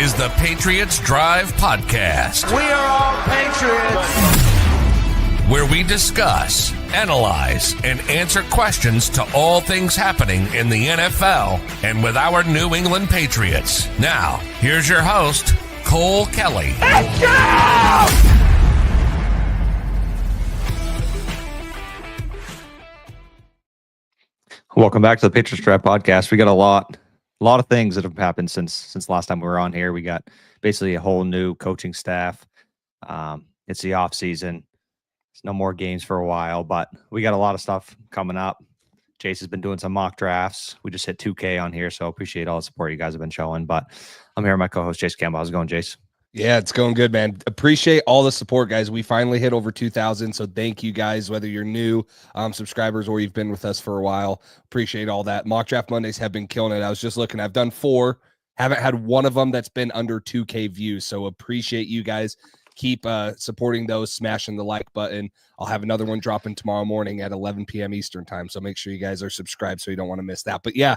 is the Patriots Drive podcast. We are all Patriots. Where we discuss, analyze, and answer questions to all things happening in the NFL and with our New England Patriots. Now, here's your host, Cole Kelly. Let's go! Welcome back to the Patriots Drive podcast. We got a lot of things that have happened since last time we were on here. We got basically a whole new coaching staff. It's the off season. There's no more games for a while, but we got a lot of stuff coming up. Jace has been doing some mock drafts. We just hit 2K on here, so appreciate all the support you guys have been showing. But I'm here with my co-host, Jace Campbell. How's it going, Jace? Yeah, it's going good, man. Appreciate all the support, guys. We finally hit over 2,000, so thank you guys, whether you're new subscribers or you've been with us for a while. Appreciate all that. Mock Draft Mondays have been killing it. I was just looking. I've done 4. Haven't had one of them that's been under 2K views, so appreciate you guys. Keep supporting those, smashing the like button. I'll have another one dropping tomorrow morning at 11 p.m. Eastern time, so make sure you guys are subscribed so you don't want to miss that. But yeah,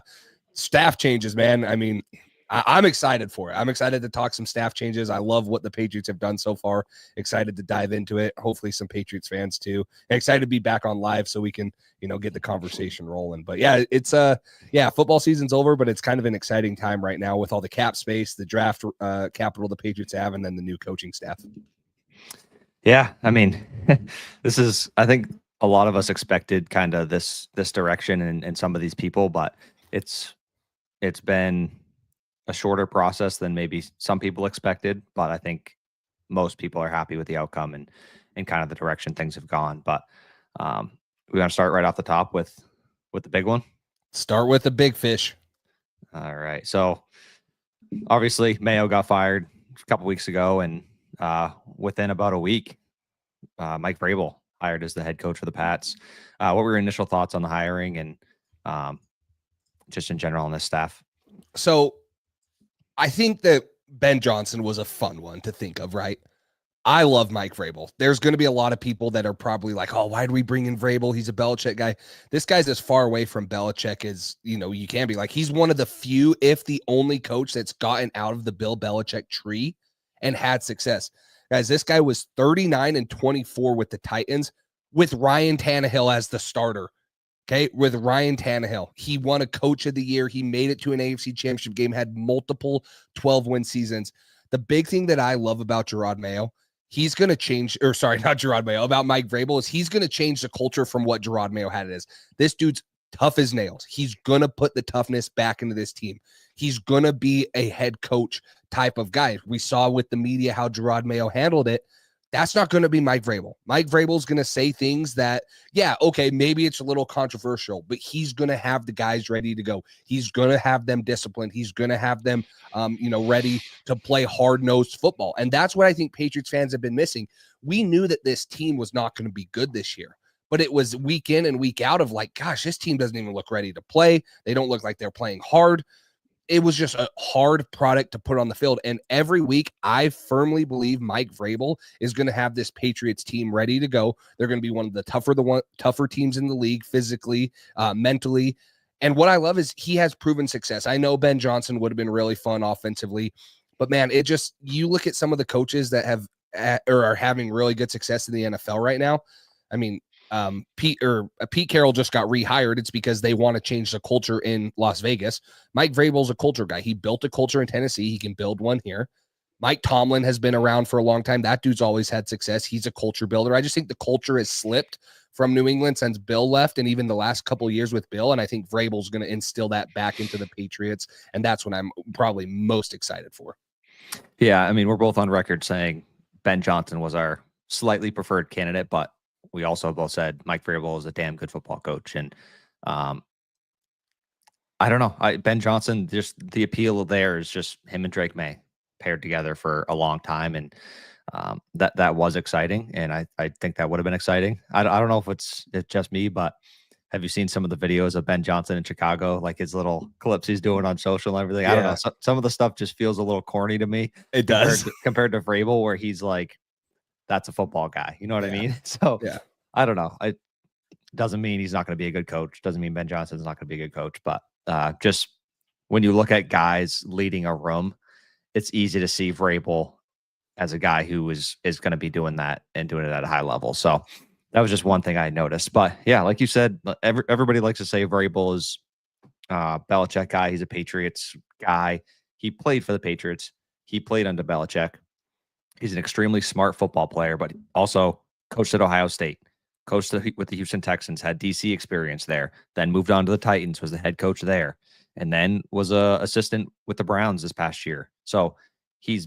staff changes, man. I mean, I'm excited for it. I'm excited to talk some staff changes. I love what the Patriots have done so far. Excited to dive into it. Hopefully some Patriots fans too. Excited to be back on live so we can, get the conversation rolling. But yeah, it's football season's over, but it's kind of an exciting time right now with all the cap space, the draft capital the Patriots have, and then the new coaching staff. Yeah, I mean, I think a lot of us expected kind of this direction and some of these people, but it's been a shorter process than maybe some people expected, but I think most people are happy with the outcome and kind of the direction things have gone. But we're going to start right off the top with the big one. Start with the big fish. All right. So obviously Mayo got fired a couple weeks ago, and within about a week, Mike Vrabel hired as the head coach for the Pats. What were your initial thoughts on the hiring and just in general on this staff? So I think that Ben Johnson was a fun one to think of, right? I love Mike Vrabel. There's going to be a lot of people that are probably like, oh, why do we bring in Vrabel? He's a Belichick guy. This guy's as far away from Belichick as, you can be. Like, he's one of the few, if the only coach that's gotten out of the Bill Belichick tree and had success. Guys, this guy was 39-24 with the Titans with Ryan Tannehill as the starter. Okay, with Ryan Tannehill. He won a coach of the year. He made it to an AFC championship game, had multiple 12-win seasons. The big thing that I love about Gerard Mayo, he's going to change, or sorry, not Gerard Mayo, about Mike Vrabel, is he's going to change the culture from what Gerard Mayo had it as. This dude's tough as nails. He's going to put the toughness back into this team. He's going to be a head coach type of guy. We saw with the media how Gerard Mayo handled it. That's not going to be Mike Vrabel. Mike Vrabel's going to say things that, yeah, okay, maybe it's a little controversial, but he's going to have the guys ready to go. He's going to have them disciplined. He's going to have them, ready to play hard-nosed football. And that's what I think Patriots fans have been missing. We knew that this team was not going to be good this year, but it was week in and week out of like, gosh, this team doesn't even look ready to play. They don't look like they're playing hard. It was just a hard product to put on the field. And every week, I firmly believe Mike Vrabel is going to have this Patriots team ready to go. They're going to be one of the tougher teams in the league, physically, mentally. And what I love is he has proven success. I know Ben Johnson would have been really fun offensively, but man, you look at some of the coaches that have or are having really good success in the NFL right now. I mean, Pete Carroll just got rehired. It's because they want to change the culture in Las Vegas. Mike Vrabel's a culture guy. He built a culture in Tennessee. He can build one here. Mike Tomlin has been around for a long time. That dude's always had success. He's a culture builder. I just think the culture has slipped from New England since Bill left, and even the last couple of years with Bill. And I think Vrabel's going to instill that back into the Patriots, and that's what I'm probably most excited for. Yeah, I mean, we're both on record saying Ben Johnson was our slightly preferred candidate, but we also both said Mike Vrabel is a damn good football coach. And I don't know. Ben Johnson, just the appeal there is just him and Drake May paired together for a long time. And that was exciting. And I think that would have been exciting. I don't know if it's just me, but have you seen some of the videos of Ben Johnson in Chicago, like his little clips he's doing on social and everything? Yeah. I don't know. Some of the stuff just feels a little corny to me. It does. Compared to Vrabel, where he's like, that's a football guy. You know what I mean? So I don't know. It doesn't mean he's not going to be a good coach. Doesn't mean Ben Johnson's not going to be a good coach. But just when you look at guys leading a room it's easy to see Vrabel as a guy who is going to be doing that and doing it at a high level. So that was just one thing I noticed. But yeah, like you said, everybody likes to say Vrabel is Belichick guy. He's a Patriots guy. He played for the Patriots. He played under Belichick. He's an extremely smart football player, but also coached at Ohio State, coached with the Houston Texans, had DC experience there, then moved on to the Titans, was the head coach there, and then was a assistant with the Browns this past year. So he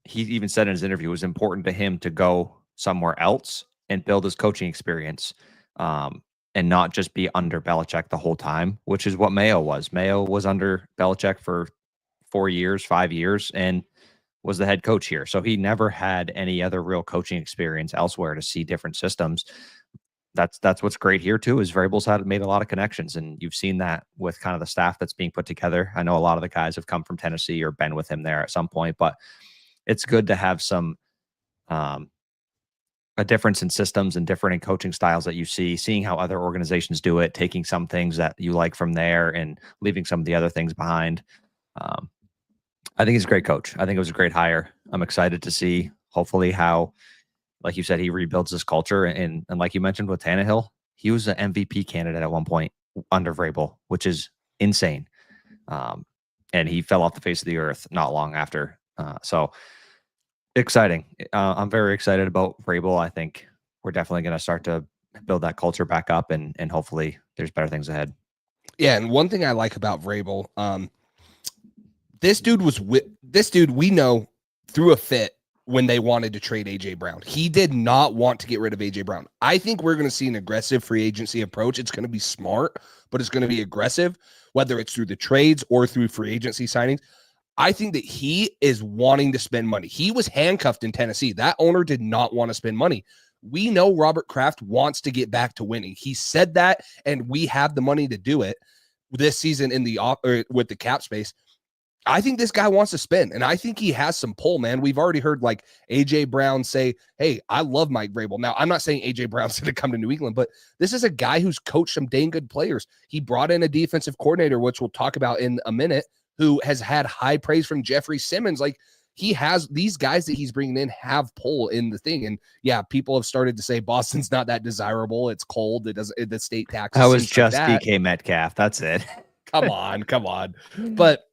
even said in his interview it was important to him to go somewhere else and build his coaching experience, and not just be under Belichick the whole time, which is what Mayo was. Mayo was under Belichick for 4 years, 5 years, and was the head coach here. So he never had any other real coaching experience elsewhere to see different systems. That's what's great here too, is Vrabel's made a lot of connections, and you've seen that with kind of the staff that's being put together. I know a lot of the guys have come from Tennessee or been with him there at some point, but it's good to have some a difference in systems and different in coaching styles that you see, seeing how other organizations do it, taking some things that you like from there and leaving some of the other things behind. I think he's a great coach. I think it was a great hire. I'm excited to see hopefully how, like you said, he rebuilds this culture. And like you mentioned with Tannehill, he was an MVP candidate at one point under Vrabel, which is insane. And he fell off the face of the earth not long after. So exciting. I'm very excited about Vrabel. I think we're definitely going to start to build that culture back up, and hopefully there's better things ahead. Yeah, and one thing I like about Vrabel, this dude we know threw a fit when they wanted to trade AJ Brown. He did not want to get rid of AJ Brown. I think we're going to see an aggressive free agency approach. It's going to be smart, but it's going to be aggressive, whether it's through the trades or through free agency signings. I think that he is wanting to spend money. He was handcuffed in Tennessee. That owner did not want to spend money. We know Robert Kraft wants to get back to winning. He said that, and we have the money to do it this season with the cap space. I think this guy wants to spend, and I think he has some pull, man. We've already heard like AJ Brown say, hey, I love Mike Vrabel. Now, I'm not saying AJ Brown's going to come to New England, but this is a guy who's coached some dang good players. He brought in a defensive coordinator, which we'll talk about in a minute, who has had high praise from Jeffrey Simmons. Like, he has these guys that he's bringing in have pull in the thing. And yeah, people have started to say Boston's not that desirable. It's cold. It doesn't, the state taxes. I was just DK Metcalf. That's it. Come on. But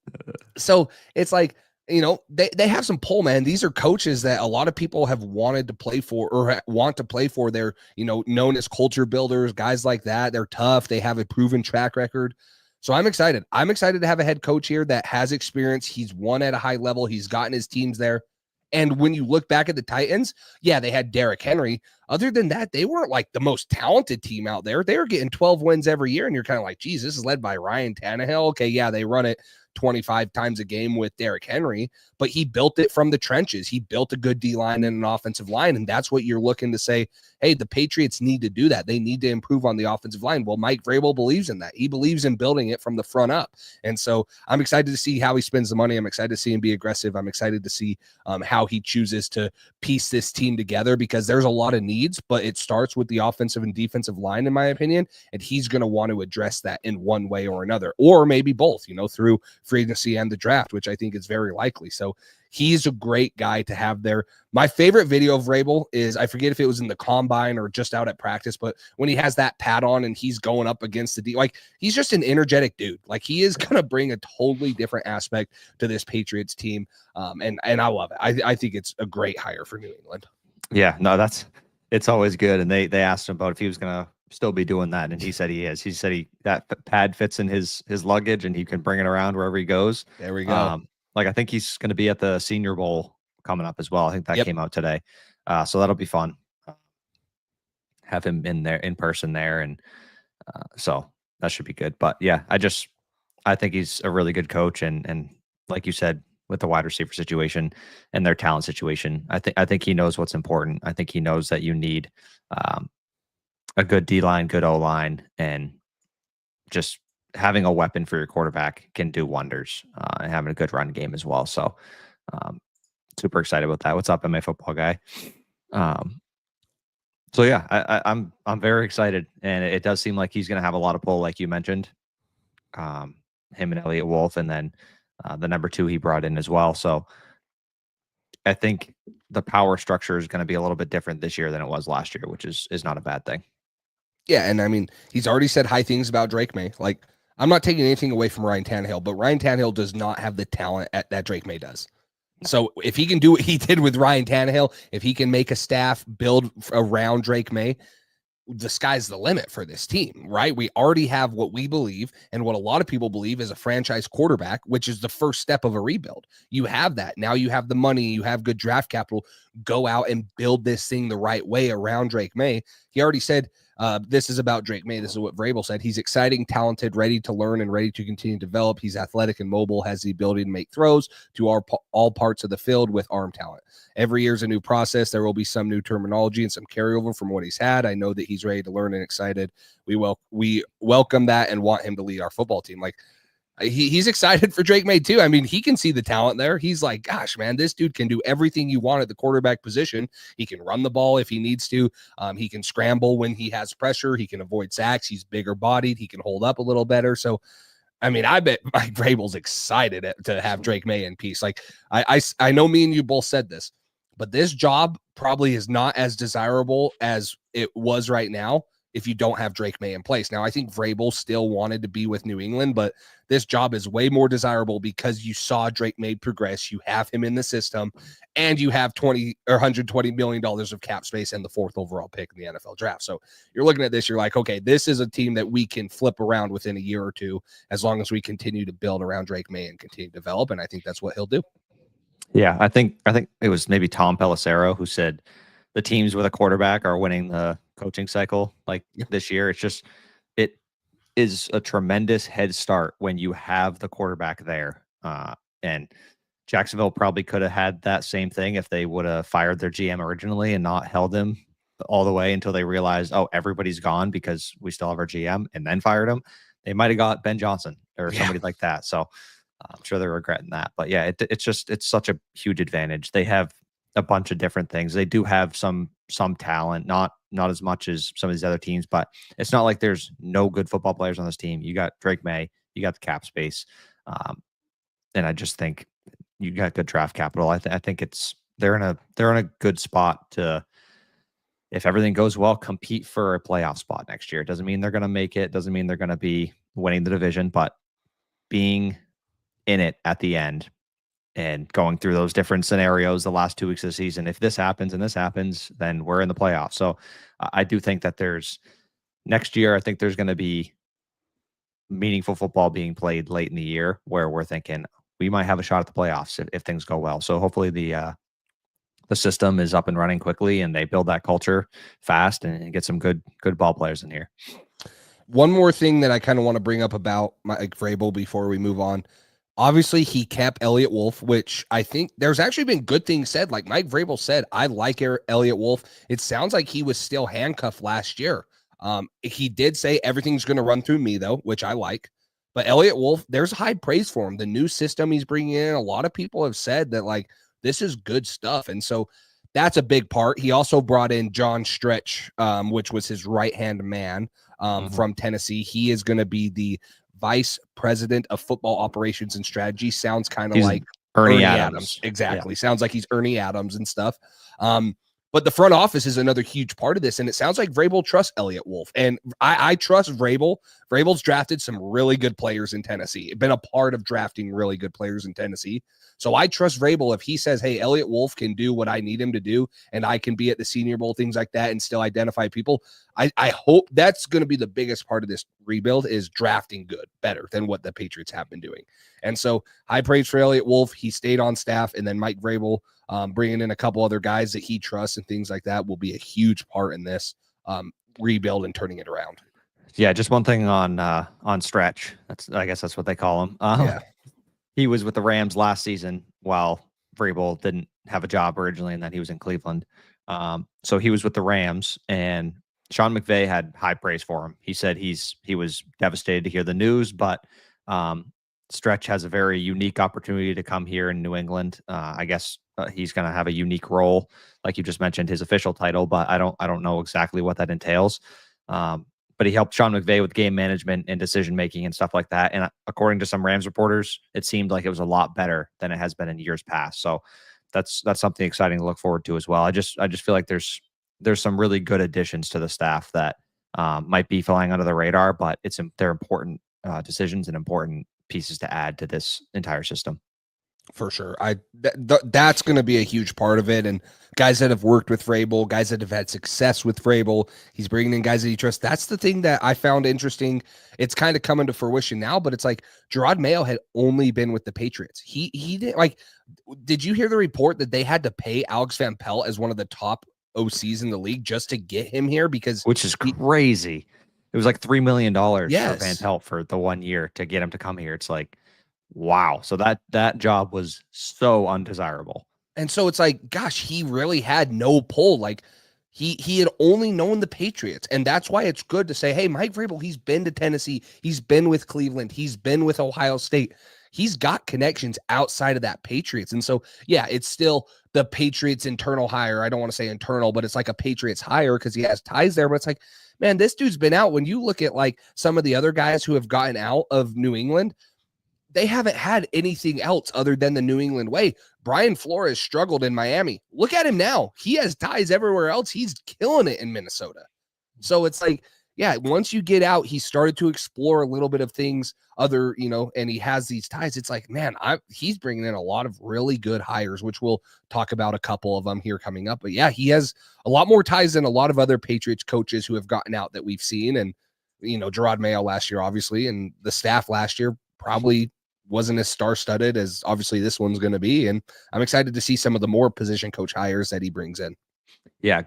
so it's like, you know, they have some pull, man. These are coaches that a lot of people have wanted to play for or want to play for. They're, you know, known as culture builders, guys like that. They're tough. They have a proven track record. So I'm excited. I'm excited to have a head coach here that has experience. He's won at a high level. He's gotten his teams there. And when you look back at the Titans, yeah, they had Derrick Henry. Other than that, they weren't like the most talented team out there. They were getting 12 wins every year. And you're kind of like, geez, this is led by Ryan Tannehill. Okay, yeah, they run it 25 times a game with Derrick Henry, but he built it from the trenches. He built a good D-line and an offensive line, and that's what you're looking to say, hey, the Patriots need to do that. They need to improve on the offensive line. Well, Mike Vrabel believes in that. He believes in building it from the front up, and so I'm excited to see how he spends the money. I'm excited to see him be aggressive. I'm excited to see how he chooses to piece this team together, because there's a lot of needs, but it starts with the offensive and defensive line, in my opinion, and he's going to want to address that in one way or another, or maybe both, you know, through free agency and the draft, which I think is very likely. So he's a great guy to have there. My favorite video of Vrabel is, I forget if it was in the combine or just out at practice, but when he has that pad on and he's going up against the D, like, he's just an energetic dude. Like, he is going to bring a totally different aspect to this Patriots team. And I love it. I think it's a great hire for New England. Yeah, no, it's always good. And they asked him about if he was going to still be doing that, and he said he is. He said that pad fits in his luggage and he can bring it around wherever he goes. There we go. Like, I think he's going to be at the Senior Bowl coming up as well. I think that came out today. So that'll be fun. Have him in person there. And so that should be good. But yeah, I think he's a really good coach. And like you said, with the wide receiver situation and their talent situation, I think he knows what's important. I think he knows that you need a good D-line, good O-line, and just having a weapon for your quarterback can do wonders, and having a good run game as well. So super excited about that. What's up, MA football guy? So yeah, I'm very excited, and it does seem like he's going to have a lot of pull, like you mentioned, him and Elliott Wolf, and then the number 2 he brought in as well. So I think the power structure is going to be a little bit different this year than it was last year, which is not a bad thing. Yeah, and I mean, he's already said high things about Drake May. Like, I'm not taking anything away from Ryan Tannehill, but Ryan Tannehill does not have the talent that Drake May does. So if he can do what he did with Ryan Tannehill, if he can make a staff build around Drake May, the sky's the limit for this team, right? We already have what we believe and what a lot of people believe is a franchise quarterback, which is the first step of a rebuild. You have that. Now you have the money, you have good draft capital. Go out and build this thing the right way around Drake May. He already said, this is about Drake May. This is what Vrabel said. He's exciting, talented, ready to learn, and ready to continue to develop. He's athletic and mobile, has the ability to make throws to all parts of the field with arm talent. Every year's a new process. There will be some new terminology and some carryover from what he's had. I know that he's ready to learn and excited. We welcome that and want him to lead our football team. Like, he's excited for Drake May too. I mean, he can see the talent there. He's like, gosh, man, this dude can do everything you want at the quarterback position. He can run the ball if he needs to. He can scramble when he has pressure. He can avoid sacks. He's bigger bodied. He can hold up a little better. So, I mean, I bet Mike Vrabel's excited to have Drake May in peace. Like, I know me and you both said this, but this job probably is not as desirable as it was right now if you don't have Drake May in place. Now, I think Vrabel still wanted to be with New England, but this job is way more desirable because you saw Drake May progress. You have him in the system, and you have $120 million of cap space and the 4th overall pick in the NFL draft. So you're looking at this, you're like, okay, this is a team that we can flip around within a year or two as long as we continue to build around Drake May and continue to develop. And I think that's what he'll do. Yeah, I think it was maybe Tom Pelissero who said the teams with a quarterback are winning the coaching cycle this year. It's just, it is a tremendous head start when you have the quarterback there. And Jacksonville probably could have had that same thing if they would have fired their GM originally and not held him all the way until they realized, oh, everybody's gone because we still have our GM, and then fired him. They might have got Ben Johnson or somebody like that. So I'm sure they're regretting that. But yeah, it's such a huge advantage. They have a bunch of different things. They do have some talent, not as much as some of these other teams, but it's not like there's no good football players on this team. You got Drake May, you got the cap space, and I just think you got good draft capital. I think they're in a good spot to, if everything goes well, compete for a playoff spot next year. It doesn't mean they're going to make it. Doesn't mean they're going to be winning the division, but being in it at the end and going through those different scenarios the last 2 weeks of the season. If this happens and this happens, then we're in the playoffs. So I do think that next year, I think there's going to be meaningful football being played late in the year where we're thinking we might have a shot at the playoffs if things go well. So hopefully the system is up and running quickly and they build that culture fast and get some good ball players in here. One more thing that I kind of want to bring up about Mike Vrabel before we move on. Obviously, he kept Elliott Wolf, which I think there's actually been good things said. Like Mike Vrabel said, I like Elliott Wolf. It sounds like he was still handcuffed last year. He did say everything's going to run through me, though, which I like. But Elliott Wolf, there's high praise for him. The new system he's bringing in, a lot of people have said that, like, this is good stuff. And so that's a big part. He also brought in John Stretch, which was his right-hand man from Tennessee. He is going to be the vice president of football operations and strategy. Sounds kind of like Ernie Adams. Exactly. Yeah. Sounds like he's Ernie Adams and stuff. But the front office is another huge part of this. And it sounds like Vrabel trusts Elliott Wolf. And I trust Vrabel. Vrabel's drafted some really good players in Tennessee. Been a part of drafting really good players in Tennessee. So I trust Vrabel if he says, hey, Elliott Wolf can do what I need him to do, and I can be at the Senior Bowl, things like that, and still identify people. I hope that's going to be the biggest part of this rebuild is drafting better than what the Patriots have been doing. And so high praise for Elliott Wolf. He stayed on staff, and then Mike Vrabel bringing in a couple other guys that he trusts and things like that will be a huge part in this rebuild and turning it around. Yeah, just one thing on Stretch. I guess that's what they call him. Yeah. He was with the Rams last season while Vrabel didn't have a job originally, and then he was in Cleveland. So he was with the Rams, and Sean McVay had high praise for him. He said he was devastated to hear the news, but Stretch has a very unique opportunity to come here in New England. I guess he's going to have a unique role, like you just mentioned, his official title, but I don't know exactly what that entails. But but he helped Sean McVay with game management and decision making and stuff like that. And according to some Rams reporters, it seemed like it was a lot better than it has been in years past. So that's something exciting to look forward to as well. I just feel like there's some really good additions to the staff that might be flying under the radar, but they're important decisions and important pieces to add to this entire system. For sure. That's going to be a huge part of it. And guys that have worked with Vrabel, guys that have had success with Vrabel, he's bringing in guys that he trusts. That's the thing that I found interesting. It's kind of coming to fruition now, but it's like Gerard Mayo had only been with the Patriots. He didn't like, did you hear the report that they had to pay Alex Van Pelt as one of the top OCs in the league just to get him here? Which is crazy. It was like $3 million for Van Pelt for the 1 year to get him to come here. It's like, wow. So that job was so undesirable. And so it's like, gosh, he really had no pull. Like he had only known the Patriots. And that's why it's good to say, hey, Mike Vrabel, he's been to Tennessee. He's been with Cleveland. He's been with Ohio State. He's got connections outside of that Patriots. And so, yeah, it's still the Patriots internal hire. I don't want to say internal, but it's like a Patriots hire because he has ties there. But it's like, man, this dude's been out. When you look at like some of the other guys who have gotten out of New England, they haven't had anything else other than the New England way. Brian Flores struggled in Miami. Look at him now. He has ties everywhere else. He's killing it in Minnesota. So it's like, yeah, once you get out, he started to explore a little bit of things other, and he has these ties. It's like, man, he's bringing in a lot of really good hires, which we'll talk about a couple of them here coming up. But yeah, he has a lot more ties than a lot of other Patriots coaches who have gotten out that we've seen. And, Gerard Mayo last year, obviously, and the staff last year probably wasn't as star-studded as obviously this one's going to be. And I'm excited to see some of the more position coach hires that he brings in. Yeah,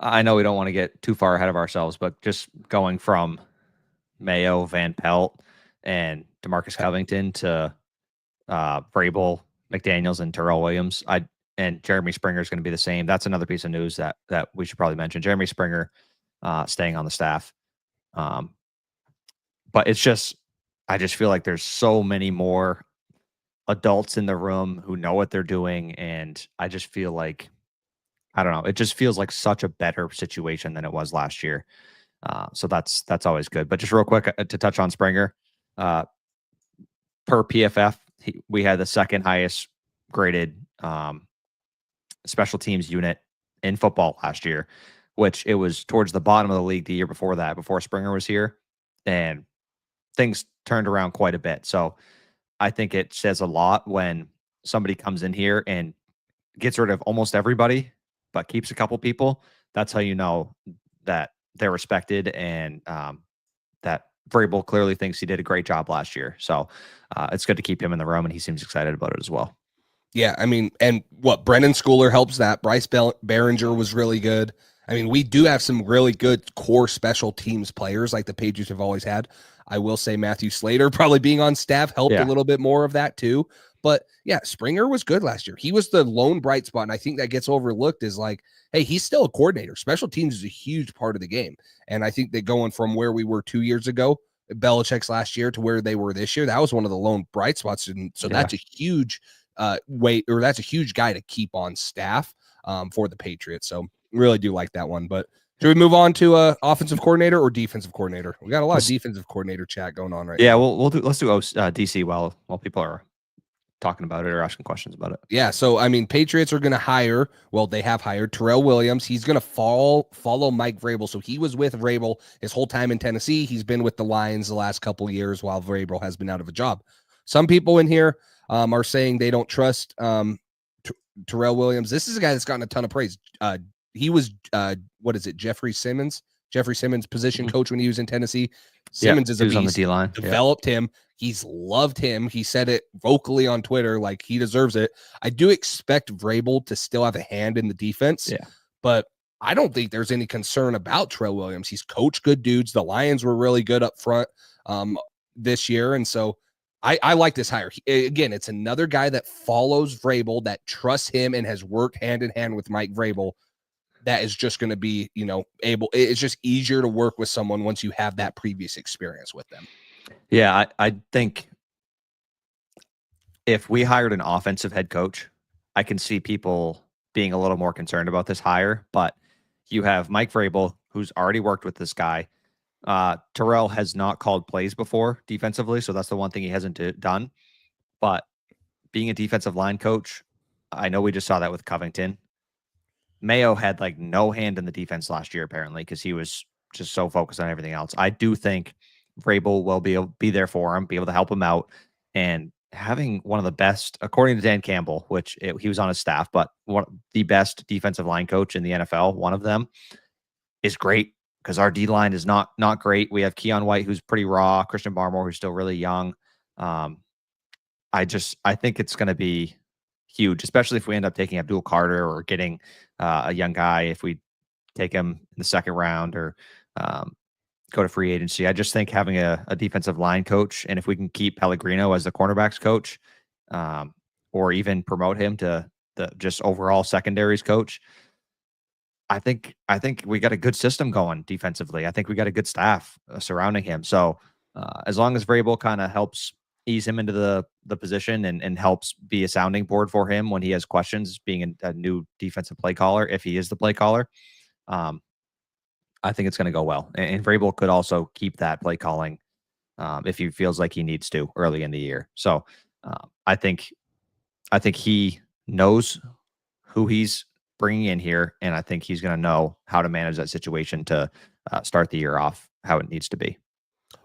I know we don't want to get too far ahead of ourselves, but just going from Mayo, Van Pelt, and DeMarcus Covington to Vrabel, McDaniels, and Terrell Williams, and Jeremy Springer is going to be the same. That's another piece of news that we should probably mention. Jeremy Springer staying on the staff. But I just feel like there's so many more adults in the room who know what they're doing. And I just feel like, I don't know, it just feels like such a better situation than it was last year. So that's always good. But just real quick to touch on Springer, per PFF, we had the second highest graded special teams unit in football last year, which it was towards the bottom of the league the year before that, before Springer was here. And things turned around quite a bit. So I think it says a lot when somebody comes in here and gets rid of almost everybody, but keeps a couple people. That's how you know that they're respected and that Vrabel clearly thinks he did a great job last year. So it's good to keep him in the room, and he seems excited about it as well. Yeah, I mean, and Brennan Schooler helps that. Bryce Behringer was really good. I mean, we do have some really good core special teams players like the Patriots have always had. I will say Matthew Slater probably being on staff helped a little bit more of that too. But yeah, Springer was good last year. He was the lone bright spot. And I think that gets overlooked is like, hey, he's still a coordinator. Special teams is a huge part of the game. And I think that going from where we were 2 years ago, Belichick's last year, to where they were this year, that was one of the lone bright spots. And so that's a huge that's a huge guy to keep on staff for the Patriots. So really do like that one. But should we move on to offensive coordinator or defensive coordinator? We got a lot of defensive coordinator chat going on right now. Yeah, let's do DC while people are talking about it or asking questions about it. Yeah, so I mean, Patriots are going to hire. Well, they have hired Terrell Williams. He's going to follow Mike Vrabel. So he was with Vrabel his whole time in Tennessee. He's been with the Lions the last couple of years while Vrabel has been out of a job. Some people in here are saying they don't trust Terrell Williams. This is a guy that's gotten a ton of praise. He was Jeffrey Simmons' position coach when he was in Tennessee. Simmons is a beast. On the D-line. Developed him. He's loved him. He said it vocally on Twitter, like he deserves it. I do expect Vrabel to still have a hand in the defense, but I don't think there's any concern about Terrell Williams. He's coached good dudes. The Lions were really good up front this year, and so I like this hire. Again, it's another guy that follows Vrabel, that trusts him and has worked hand in hand with Mike Vrabel. That is just going to be, it's just easier to work with someone once you have that previous experience with them. Yeah, I think if we hired an offensive head coach, I can see people being a little more concerned about this hire. But you have Mike Vrabel, who's already worked with this guy, Terrell has not called plays before defensively, so that's the one thing he hasn't done. But being a defensive line coach, I know we just saw that with Covington. Mayo had like no hand in the defense last year, apparently, because he was just so focused on everything else. I do think Vrabel will be there for him, be able to help him out, and having one of the best, according to Dan Campbell, he was on his staff, but the best defensive line coach in the NFL, one of them, is great because our D line is not great. We have Keon White, who's pretty raw, Christian Barmore, who's still really young. I think it's going to be huge, especially if we end up taking Abdul Carter or getting a young guy, if we take him in the second round or go to free agency. I just think having a defensive line coach, and if we can keep Pellegrino as the cornerbacks coach, or even promote him to the just overall secondaries coach, I think we got a good system going defensively. I think we got a good staff surrounding him. So as long as Vrabel kind of helps ease him into the position and helps be a sounding board for him when he has questions, being a new defensive play caller, if he is the play caller, I think it's going to go well. And Vrabel could also keep that play calling if he feels like he needs to early in the year. So I think he knows who he's bringing in here, and I think he's going to know how to manage that situation to start the year off how it needs to be.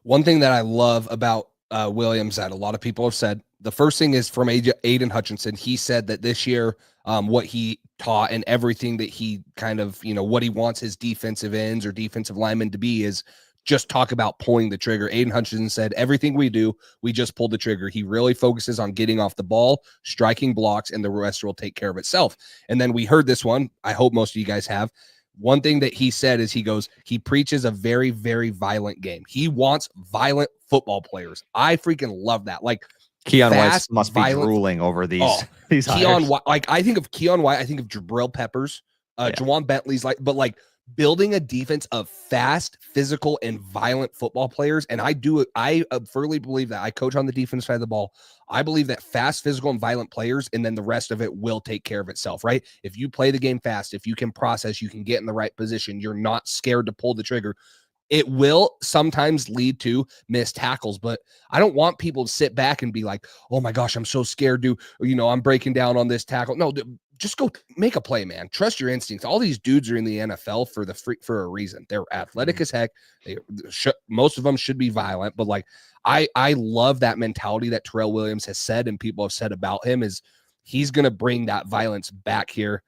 One thing that I love about Williams that a lot of people have said, the first thing is from Aiden Hutchinson. He said that this year, what he taught and everything that he kind of, what he wants his defensive ends or defensive linemen to be is just talk about pulling the trigger. Aiden Hutchinson said, everything we do, we just pull the trigger. He really focuses on getting off the ball, striking blocks, and the rest will take care of itself. And then we heard this one. I hope most of you guys have. One thing that he said is he preaches a very, very violent game. He wants violent football players. I freaking love that. Like Keon White must be drooling over these Keon White. Like I think of Keon White, I think of Jabril Peppers, Jawan Bentley's but building a defense of fast, physical, and violent football players. And I firmly believe that. I coach on the defense side of the ball. I believe that fast, physical, and violent players, and then the rest of it will take care of itself, right? If you play the game fast, if you can process, you can get in the right position, you're not scared to pull the trigger. It will sometimes lead to missed tackles, but I don't want people to sit back and be like, oh my gosh, I'm so scared I'm breaking down on this tackle. No, just go make a play, man. Trust your instincts. All these dudes are in the NFL for a reason. They're athletic as heck. Most of them should be violent, but I love that mentality that Terrell Williams has said and people have said about him is he's going to bring that violence back here.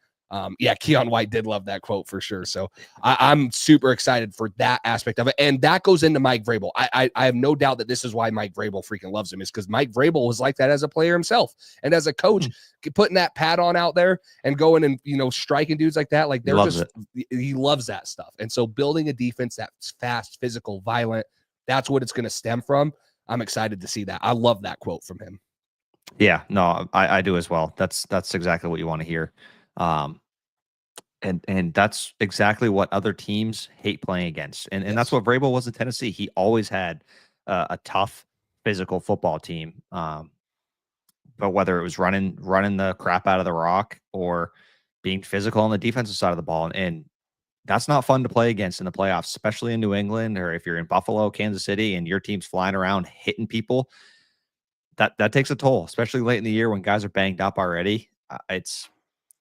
Keon White did love that quote for sure. So I'm super excited for that aspect of it. And that goes into Mike Vrabel. I have no doubt that this is why Mike Vrabel freaking loves him, is because Mike Vrabel was like that as a player himself. And as a coach, putting that pad on out there and going and, striking dudes like that, he loves that stuff. And so building a defense that's fast, physical, violent, that's what it's going to stem from. I'm excited to see that. I love that quote from him. Yeah, no, I do as well. That's exactly what you want to hear. And that's exactly what other teams hate playing against. And that's what Vrabel was in Tennessee. He always had a tough physical football team. But whether it was running the crap out of the rock or being physical on the defensive side of the ball, and that's not fun to play against in the playoffs, especially in New England, or if you're in Buffalo, Kansas City, and your team's flying around hitting people. That takes a toll, especially late in the year when guys are banged up already. It's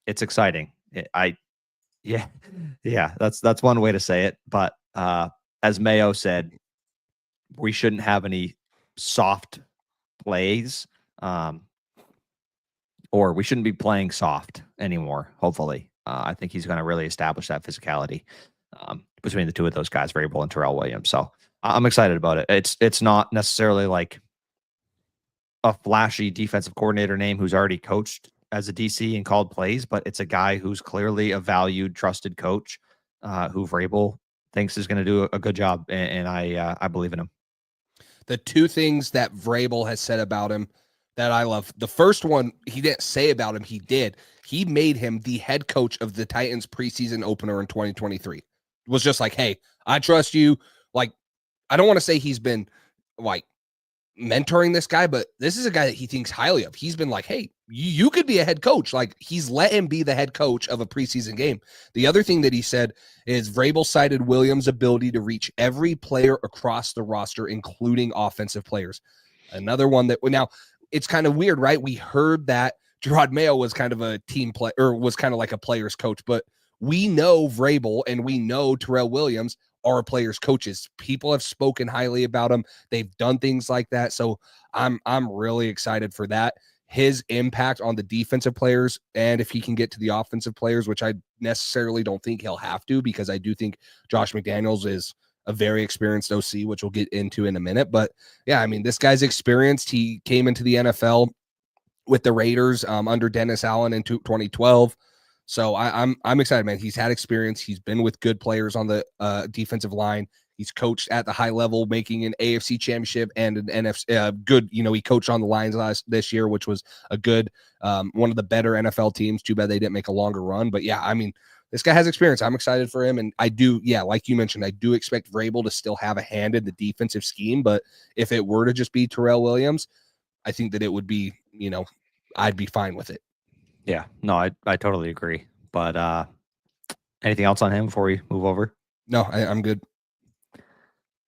exciting. That's one way to say it. But as Mayo said, we shouldn't have any soft plays, or we shouldn't be playing soft anymore. Hopefully, I think he's going to really establish that physicality between the two of those guys, Vrabel and Terrell Williams. So I'm excited about it. It's not necessarily like a flashy defensive coordinator name who's already coached as a DC and called plays, but it's a guy who's clearly a valued, trusted coach who Vrabel thinks is going to do a good job, and I believe in him. The two things that Vrabel has said about him that I love, the first one he didn't say about him, he did. He made him the head coach of the Titans preseason opener in 2023. It was just like, hey, I trust you. Like, I don't want to say he's been like mentoring this guy, but this is a guy that he thinks highly of. He's been like, hey, you could be a head coach. Like, he's let him be the head coach of a preseason game. The other thing that he said is Vrabel cited Williams' ability to reach every player across the roster, including offensive players. Another one that, now, it's kind of weird, right? We heard that Gerard Mayo was kind of a team player, or was kind of like a player's coach, but we know Vrabel and we know Terrell Williams are players' coaches. People have spoken highly about them. They've done things like that. So I'm really excited for that. His impact on the defensive players, and if he can get to the offensive players, which I necessarily don't think he'll have to, because I do think Josh McDaniels is a very experienced OC, which we'll get into in a minute. But yeah, I mean, this guy's experienced. He came into the NFL with the Raiders under Dennis Allen in 2012. So I'm excited, man. He's had experience. He's been with good players on the defensive line. He's coached at the high level, making an AFC championship and an NFC good. You know, he coached on the Lions this year, which was a good one of the better NFL teams. Too bad they didn't make a longer run. But yeah, I mean, this guy has experience. I'm excited for him. And I do, yeah, like you mentioned, I do expect Vrabel to still have a hand in the defensive scheme. But if it were to just be Terrell Williams, I think that it would be, you know, I'd be fine with it. Yeah, no, I totally agree. But anything else on him before we move over? No, I'm good.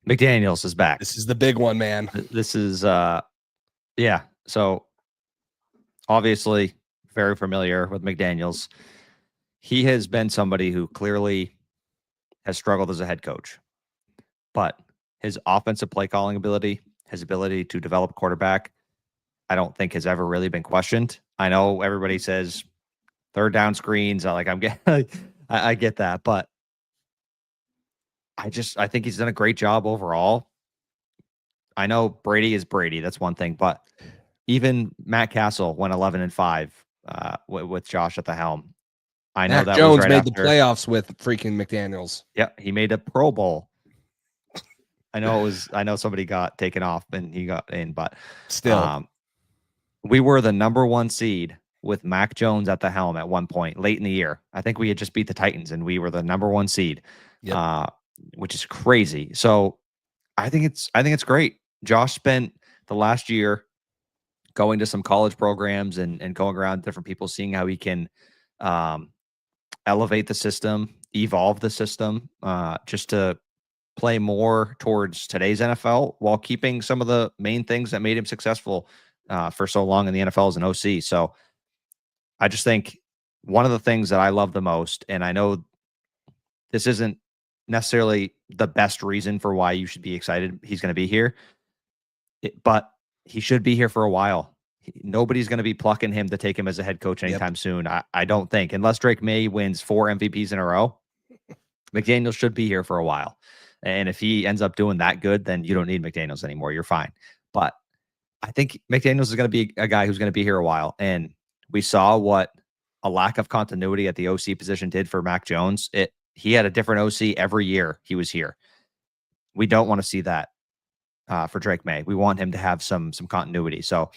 McDaniels is back. This is the big one, man. This is yeah. So obviously very familiar with McDaniels. He has been somebody who clearly has struggled as a head coach, but his offensive play calling ability, his ability to develop a quarterback, I don't think has ever really been questioned. I know everybody says third down screens. I get that, but I think he's done a great job overall. I know Brady is Brady. That's one thing, but even Matt Castle went 11-5 with Josh at the helm. I know Mac that Jones was right made after the playoffs with freaking McDaniels. Yeah, he made a Pro Bowl. I know somebody got taken off and he got in, but still, we were the number 1 seed with Mac Jones at the helm at one point late in the year. I think we had just beat the Titans and we were the number 1 seed, which is crazy. So I think it's great. Josh spent the last year going to some college programs and going around different people, seeing how he can elevate the system, evolve the system, just to play more towards today's NFL while keeping some of the main things that made him successful for so long in the NFL as an OC. So I just think one of the things that I love the most, and I know this isn't necessarily the best reason for why you should be excited he's going to be here, but he should be here for a while. Nobody's going to be plucking him to take him as a head coach anytime soon. I don't think, unless Drake May wins 4 MVPs in a row, McDaniels should be here for a while. And if he ends up doing that good, then you don't need McDaniels anymore. You're fine. But I think McDaniels is going to be a guy who's going to be here a while. And we saw what a lack of continuity at the OC position did for Mac Jones. He had a different OC every year he was here. We don't want to see that for Drake May. We want him to have some continuity. So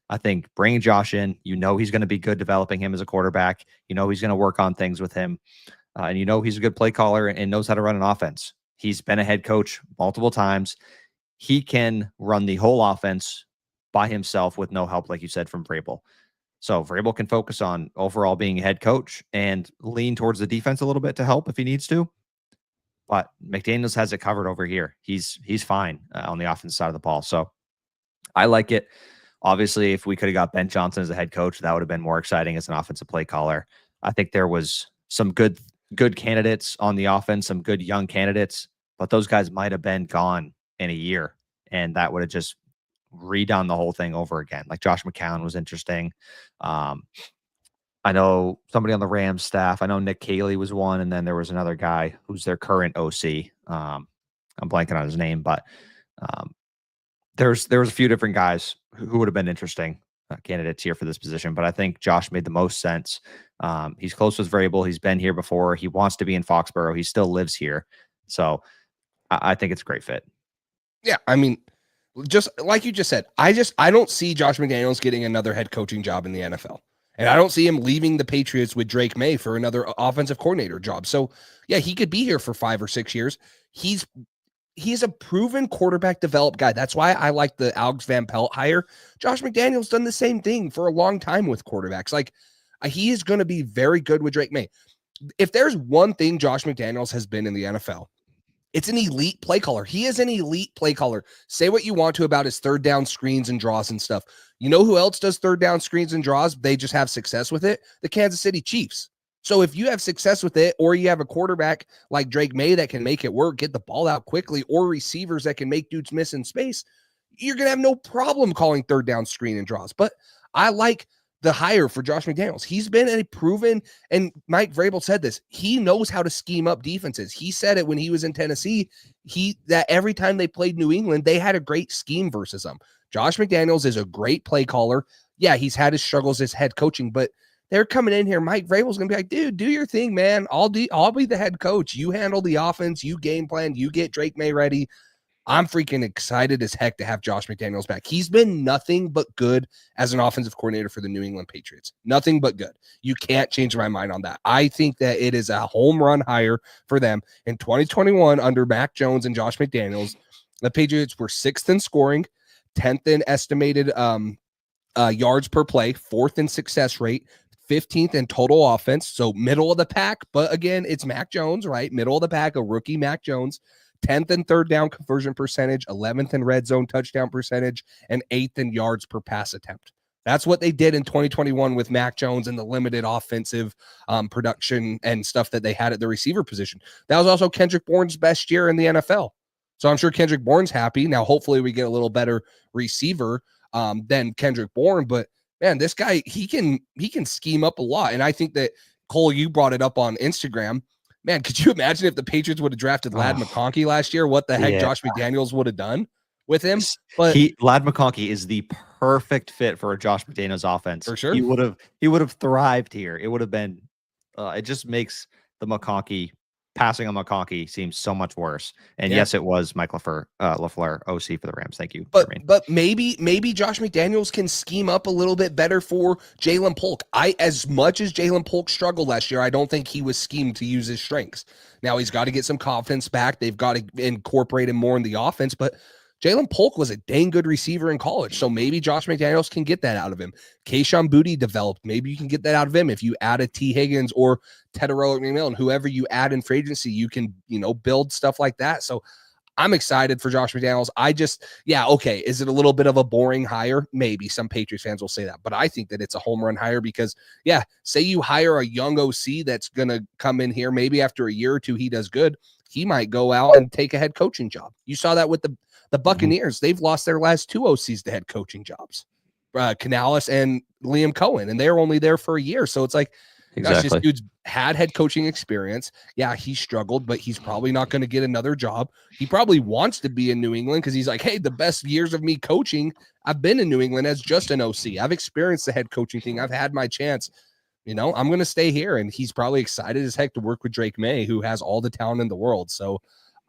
I think bringing Josh in, he's going to be good developing him as a quarterback. He's going to work on things with him. And he's a good play caller and knows how to run an offense. He's been a head coach multiple times. He can run the whole offense by himself with no help, like you said, from Vrabel. So Vrabel can focus on overall being a head coach and lean towards the defense a little bit to help if he needs to. But McDaniels has it covered over here. He's fine on the offensive side of the ball. So I like it. Obviously, if we could have got Ben Johnson as a head coach, that would have been more exciting as an offensive play caller. I think there was some good candidates on the offense, some good young candidates, but those guys might have been gone in a year, and that would have just redone the whole thing over again. Like Josh McCown was interesting. I know somebody on the Rams staff. I know Nick Caley was one, and then there was another guy who's their current OC. I'm blanking on his name, but there was a few different guys who would have been interesting candidates here for this position. But I think Josh made the most sense. He's close with Vrabel. He's been here before. He wants to be in Foxborough. He still lives here. So I think it's a great fit. Yeah, I mean, just like you just said, I don't see Josh McDaniels getting another head coaching job in the NFL. And I don't see him leaving the Patriots with Drake May for another offensive coordinator job. So, yeah, he could be here for 5 or 6 years. He's he's a proven quarterback developed guy. That's why I like the Alex Van Pelt hire. Josh McDaniels done the same thing for a long time with quarterbacks. Like he is going to be very good with Drake May. If there's one thing Josh McDaniels has been in the NFL, it's an elite play caller. He is an elite play caller. Say what you want to about his third down screens and draws and stuff. You know who else does third down screens and draws? They just have success with it. The Kansas City Chiefs. So if you have success with it, or you have a quarterback like Drake May that can make it work, get the ball out quickly, or receivers that can make dudes miss in space, you're going to have no problem calling third down screen and draws. But I like the hire for Josh McDaniels. He's been a proven, and Mike Vrabel said this, he knows how to scheme up defenses. He said it when he was in Tennessee, that every time they played New England, they had a great scheme versus them. Josh McDaniels is a great play caller. Yeah, he's had his struggles as head coaching, but they're coming in here. Mike Vrabel's going to be like, dude, do your thing, man. I'll be the head coach. You handle the offense, you game plan, you get Drake May ready. I'm freaking excited as heck to have Josh McDaniels back. He's been nothing but good as an offensive coordinator for the New England Patriots. Nothing but good. You can't change my mind on that. I think that it is a home run hire for them. In 2021, under Mac Jones and Josh McDaniels, the Patriots were 6th in scoring, 10th in estimated yards per play, 4th in success rate, 15th in total offense. So middle of the pack, but again, it's Mac Jones, right? Middle of the pack, a rookie Mac Jones. 10th in third down conversion percentage, 11th in red zone touchdown percentage, and 8th in yards per pass attempt. That's what they did in 2021 with Mac Jones and the limited offensive production and stuff that they had at the receiver position. That was also Kendrick Bourne's best year in the NFL. So I'm sure Kendrick Bourne's happy. Now, hopefully we get a little better receiver than Kendrick Bourne, but man, this guy, he can scheme up a lot. And I think that, Cole, you brought it up on Instagram. Man, could you imagine if the Patriots would have drafted Ladd McConkey last year? What the heck Josh McDaniels would have done with him? But Ladd McConkey is the perfect fit for a Josh McDaniels offense. For sure. He would have thrived here. It would have been it just makes the McConkey passing on McConkey seems so much worse. And yes, it was Mike LaFleur, OC for the Rams. Thank you. But maybe Josh McDaniels can scheme up a little bit better for Jalen Polk. As much as Jalen Polk struggled last year, I don't think he was schemed to use his strengths. Now he's got to get some confidence back. They've got to incorporate him more in the offense, but Jalen Polk was a dang good receiver in college. So maybe Josh McDaniels can get that out of him. Kayshon Boutte developed. Maybe you can get that out of him. If you add a T. Higgins or Terrell Williams, whoever you add in free agency, you can, build stuff like that. So I'm excited for Josh McDaniels. Okay. Is it a little bit of a boring hire? Maybe some Patriots fans will say that, but I think that it's a home run hire because say you hire a young OC that's going to come in here. Maybe after a year or two, he does good. He might go out and take a head coaching job. You saw that with the Buccaneers. They've lost their last 2 OCs to head coaching jobs, Canales and Liam Cohen, and they're only there for a year. So it's like, gosh, this dude's had head coaching experience. Yeah, he struggled, but he's probably not going to get another job. He probably wants to be in New England because he's like, hey, the best years of me coaching, I've been in New England as just an OC. I've experienced the head coaching thing. I've had my chance. I'm going to stay here. And he's probably excited as heck to work with Drake May, who has all the talent in the world. So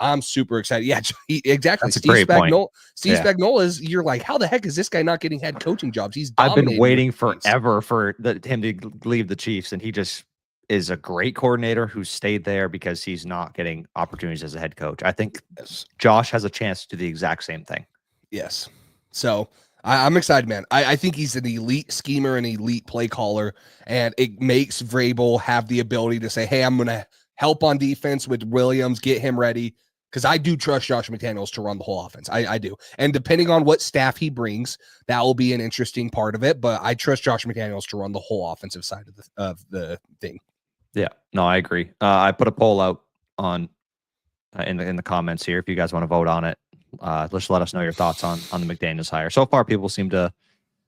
I'm super excited. Yeah, exactly. That's a great point. Steve Spagnuolo is, you're like, how the heck is this guy not getting head coaching jobs? I've been waiting forever for him to leave the Chiefs, and he just is a great coordinator who stayed there because he's not getting opportunities as a head coach. I think Josh has a chance to do the exact same thing. Yes. So I'm excited, man. I think he's an elite schemer, an elite play caller, and it makes Vrabel have the ability to say, hey, I'm going to help on defense with Williams, get him ready. Because I do trust Josh McDaniels to run the whole offense. I do. And depending on what staff he brings, that will be an interesting part of it. But I trust Josh McDaniels to run the whole offensive side of the thing. Yeah, no, I agree. I put a poll out on in the comments here. If you guys want to vote on it, just let us know your thoughts on the McDaniels hire. So far, people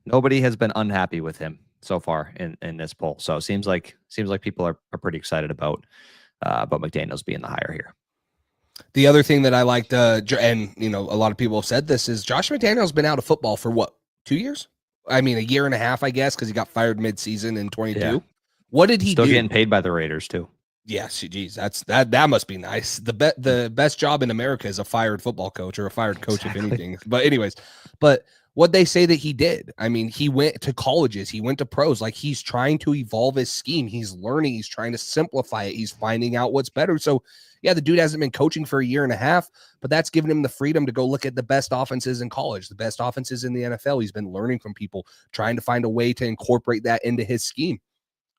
nobody has been unhappy with him so far in this poll. So it seems like people are pretty excited about McDaniels being the hire here. The other thing that I liked, and a lot of people have said this, is Josh McDaniels been out of football for what, 2 years? I mean, a year and a half, I guess, because he got fired mid-season in 22. Yeah. What did he do? Still getting paid by the Raiders too. Yes, geez, that must be nice. The best job in America is a fired football coach or a fired coach, if anything. But anyways, what they say that he did. I mean, he went to colleges, he went to pros. Like, he's trying to evolve his scheme. He's learning, he's trying to simplify it. He's finding out what's better. So yeah, the dude hasn't been coaching for a year and a half, but that's given him the freedom to go look at the best offenses in college, the best offenses in the NFL. He's been learning from people, trying to find a way to incorporate that into his scheme.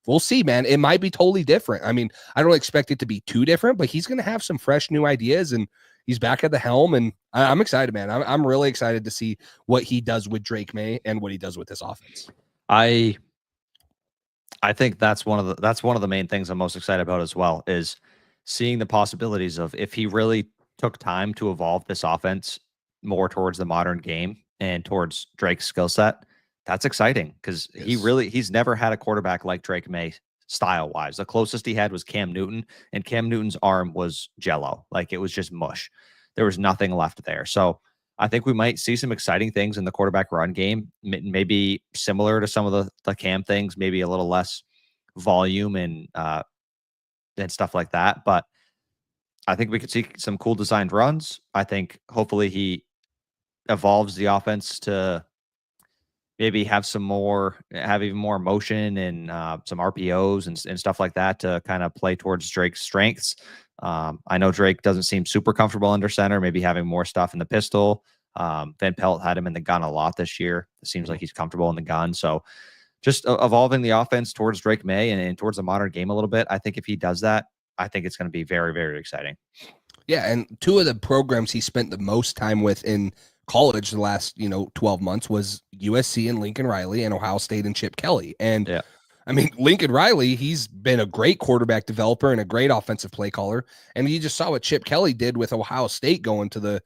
We'll see, man. It might be totally different. I mean, I don't expect it to be too different, but he's going to have some fresh new ideas, and he's back at the helm, and I'm excited, man. I'm really excited to see what he does with Drake May and what he does with this offense. I think that's one of the main things I'm most excited about as well, is seeing the possibilities of, if he really took time to evolve this offense more towards the modern game and towards Drake's skill set. That's exciting, because he's never had a quarterback like Drake May style wise. The closest he had was Cam Newton, and Cam Newton's arm was jello. Like, it was just mush. There was nothing left there. So I think we might see some exciting things in the quarterback run game, maybe similar to some of the Cam things, maybe a little less volume and stuff like that. But I think we could see some cool designed runs. I think hopefully he evolves the offense to maybe have even more motion and some RPOs and stuff like that to kind of play towards Drake's strengths. I know Drake doesn't seem super comfortable under center, maybe having more stuff in the pistol. Van Pelt had him in the gun a lot this year. It seems like he's comfortable in the gun. So just evolving the offense towards Drake May and towards the modern game a little bit. I think if he does that, I think it's going to be very, very exciting. Yeah, and two of the programs he spent the most time with in college the last 12 months was USC and Lincoln Riley, and Ohio State and Chip Kelly. And yeah, I mean, Lincoln Riley, he's been a great quarterback developer and a great offensive play caller. And you just saw what Chip Kelly did with Ohio State going to the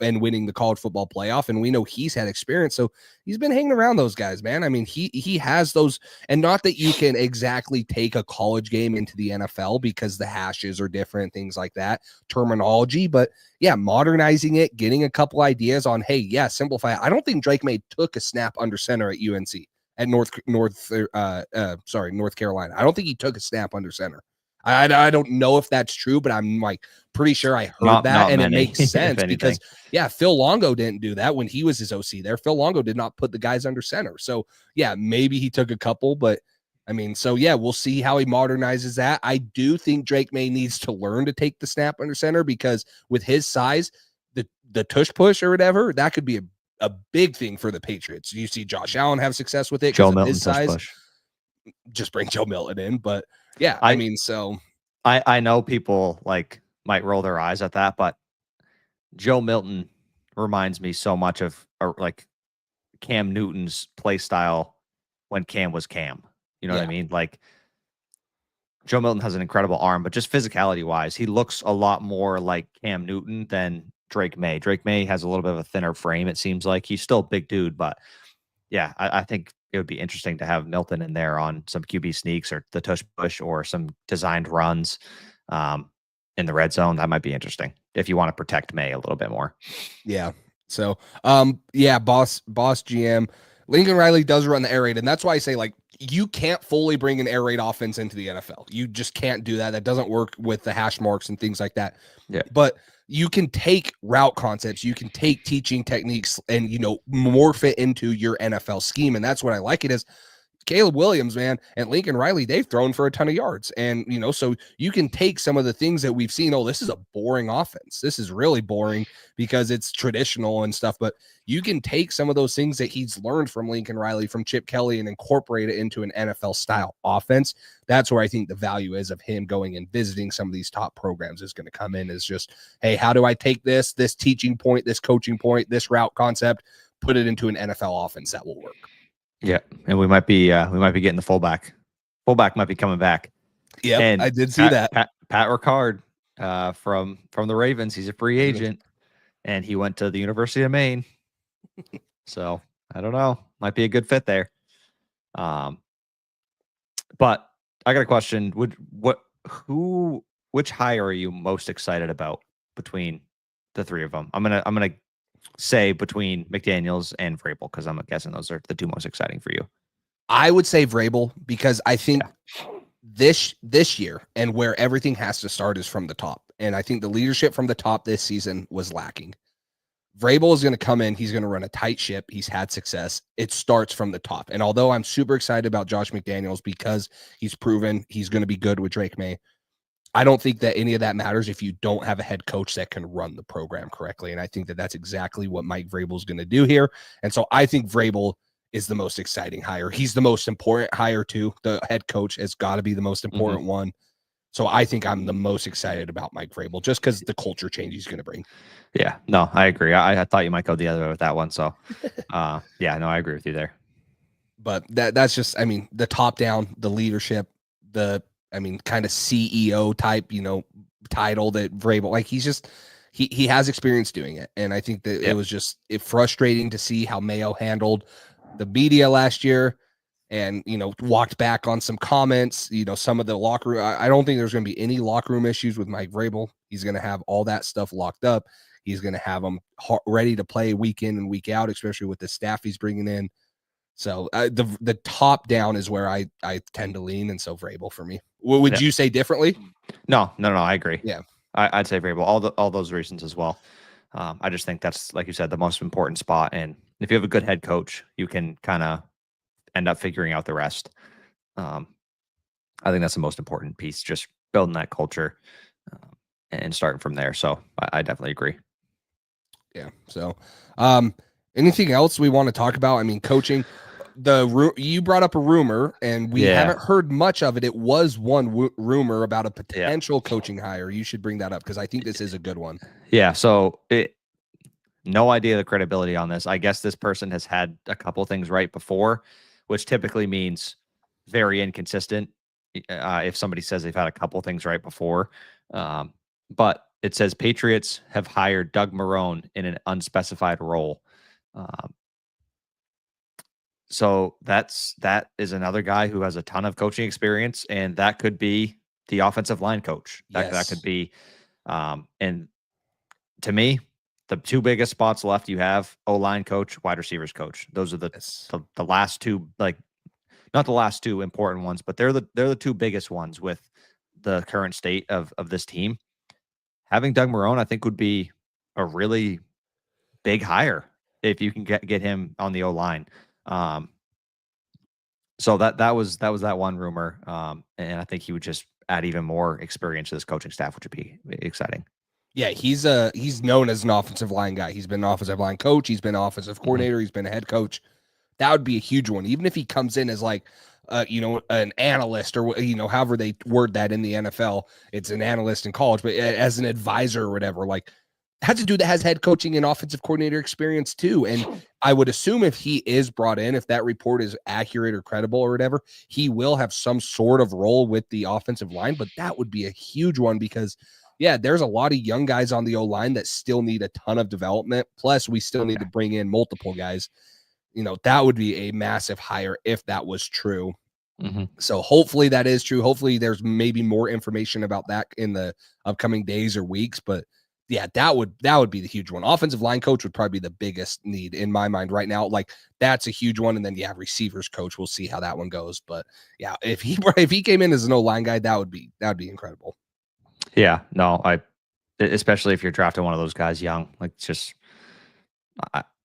and winning the college football playoff. And we know he's had experience. So he's been hanging around those guys, man. I mean, he has those, and not that you can exactly take a college game into the NFL because the hashes are different, things like that, terminology. But yeah, modernizing it, getting a couple ideas on, hey, yeah, simplify it. I don't think Drake May took a snap under center at UNC. At North Carolina. I don't think he took a snap under center. I don't know if that's true, but I'm like pretty sure I heard that, and it makes sense because Phil Longo didn't do that when he was his OC there. Phil Longo did not put the guys under center. So yeah, maybe he took a couple, but I mean, so yeah, we'll see how he modernizes that. I do think Drake May needs to learn to take the snap under center, because with his size, the tush push or whatever, that could be a big thing for the Patriots. You see Josh Allen have success with it because of his size. Push. Just bring Joe Milton in, but yeah, I mean, so I know people might roll their eyes at that, but Joe Milton reminds me so much of Cam Newton's play style when Cam was Cam. You know what I mean? Like, Joe Milton has an incredible arm, but just physicality wise, he looks a lot more like Cam Newton than Drake May. Drake May has a little bit of a thinner frame, it seems like. He's still a big dude, but yeah, I think it would be interesting to have Milton in there on some QB sneaks or the tush push or some designed runs in the red zone. That might be interesting if you want to protect May a little bit more. Yeah. So, boss GM, Lincoln Riley does run the air raid, and that's why I say, you can't fully bring an air raid offense into the NFL. You just can't do that. That doesn't work with the hash marks and things like that. Yeah. But you can take route concepts, you can take teaching techniques and, morph it into your NFL scheme. And that's what I like it is. Caleb Williams, man, and Lincoln Riley, they've thrown for a ton of yards. And, so you can take some of the things that we've seen. Oh, this is a boring offense. This is really boring because it's traditional and stuff. But you can take some of those things that he's learned from Lincoln Riley, from Chip Kelly, and incorporate it into an NFL style offense. That's where I think the value is of him going and visiting some of these top programs is going to come in, is just, hey, how do I take this teaching point, this coaching point, this route concept, put it into an NFL offense that will work. Yeah, and we might be getting the fullback. Fullback might be coming back. Yeah, I did see that. Pat Ricard from the Ravens. He's a free agent, and he went to the University of Maine. So I don't know. Might be a good fit there. But I got a question. Which hire are you most excited about between the three of them? I'm gonna say between McDaniels and Vrabel, because I'm guessing those are the two most exciting for you. I would say Vrabel, because I think this year, and where everything has to start, is from the top. And I think the leadership from the top this season was lacking. Vrabel is going to come in. He's going to run a tight ship. He's had success. It starts from the top. And although I'm super excited about Josh McDaniels because he's proven he's going to be good with Drake May, I don't think that any of that matters if you don't have a head coach that can run the program correctly. And I think that that's exactly what Mike Vrabel is going to do here. And so I think Vrabel is the most exciting hire. He's the most important hire too. The head coach has got to be the most important one. So I think I'm the most excited about Mike Vrabel just because the culture change he's going to bring. Yeah, no, I agree. I thought you might go the other way with that one. So, yeah, no, I agree with you there. But that's just, I mean, the top down, the leadership, kind of CEO type, title that Vrabel, like he's just, he has experience doing it. And I think that it was just frustrating to see how Mayo handled the media last year and, walked back on some comments, some of the locker room. I don't think there's going to be any locker room issues with Mike Vrabel. He's going to have all that stuff locked up. He's going to have them ready to play week in and week out, especially with the staff he's bringing in. So the top down is where I tend to lean. And so Vrabel for me. Would you say differently? No, I agree. Yeah. I'd say Vrabel, all those reasons as well. I just think that's, like you said, the most important spot. And if you have a good head coach, you can kind of end up figuring out the rest. I think that's the most important piece, just building that culture and starting from there. So I definitely agree. Yeah. So anything else we want to talk about? I mean, coaching. You brought up a rumor, and we haven't heard much of it. It was one rumor about a potential coaching hire. You should bring that up because I think this is a good one. Yeah. So no idea the credibility on this. I guess this person has had a couple things right before, which typically means very inconsistent. If somebody says they've had a couple things right before, but it says Patriots have hired Doug Marrone in an unspecified role. So that is another guy who has a ton of coaching experience, and that could be the offensive line coach. That could be, and to me, the two biggest spots left you have O-line coach, wide receivers coach. Those are the last two, like not the last two important ones, but they're the two biggest ones with the current state of this team. Having Doug Marrone, I think, would be a really big hire if you can get him on the O-line. So that was that one rumor. And I think he would just add even more experience to this coaching staff, which would be exciting. Yeah, he's known as an offensive line guy. He's been an offensive line coach. He's been an offensive coordinator. He's been a head coach. That would be a huge one. Even if he comes in as like, an analyst or, however they word that in the NFL, it's an analyst in college, but as an advisor or whatever, like has a dude that has head coaching and offensive coordinator experience too. And I would assume if he is brought in, if that report is accurate or credible or whatever, he will have some sort of role with the offensive line, but that would be a huge one because there's a lot of young guys on the O-line that still need a ton of development. Plus we still need to bring in multiple guys. That would be a massive hire if that was true. So hopefully that is true. Hopefully there's maybe more information about that in the upcoming days or weeks, but that would be the huge one. Offensive line coach would probably be the biggest need in my mind right now. Like that's a huge one. And then receivers coach. We'll see how that one goes. But if he came in as an O-line guy, that would be incredible. Yeah, no, especially if you're drafting one of those guys young, like it's just,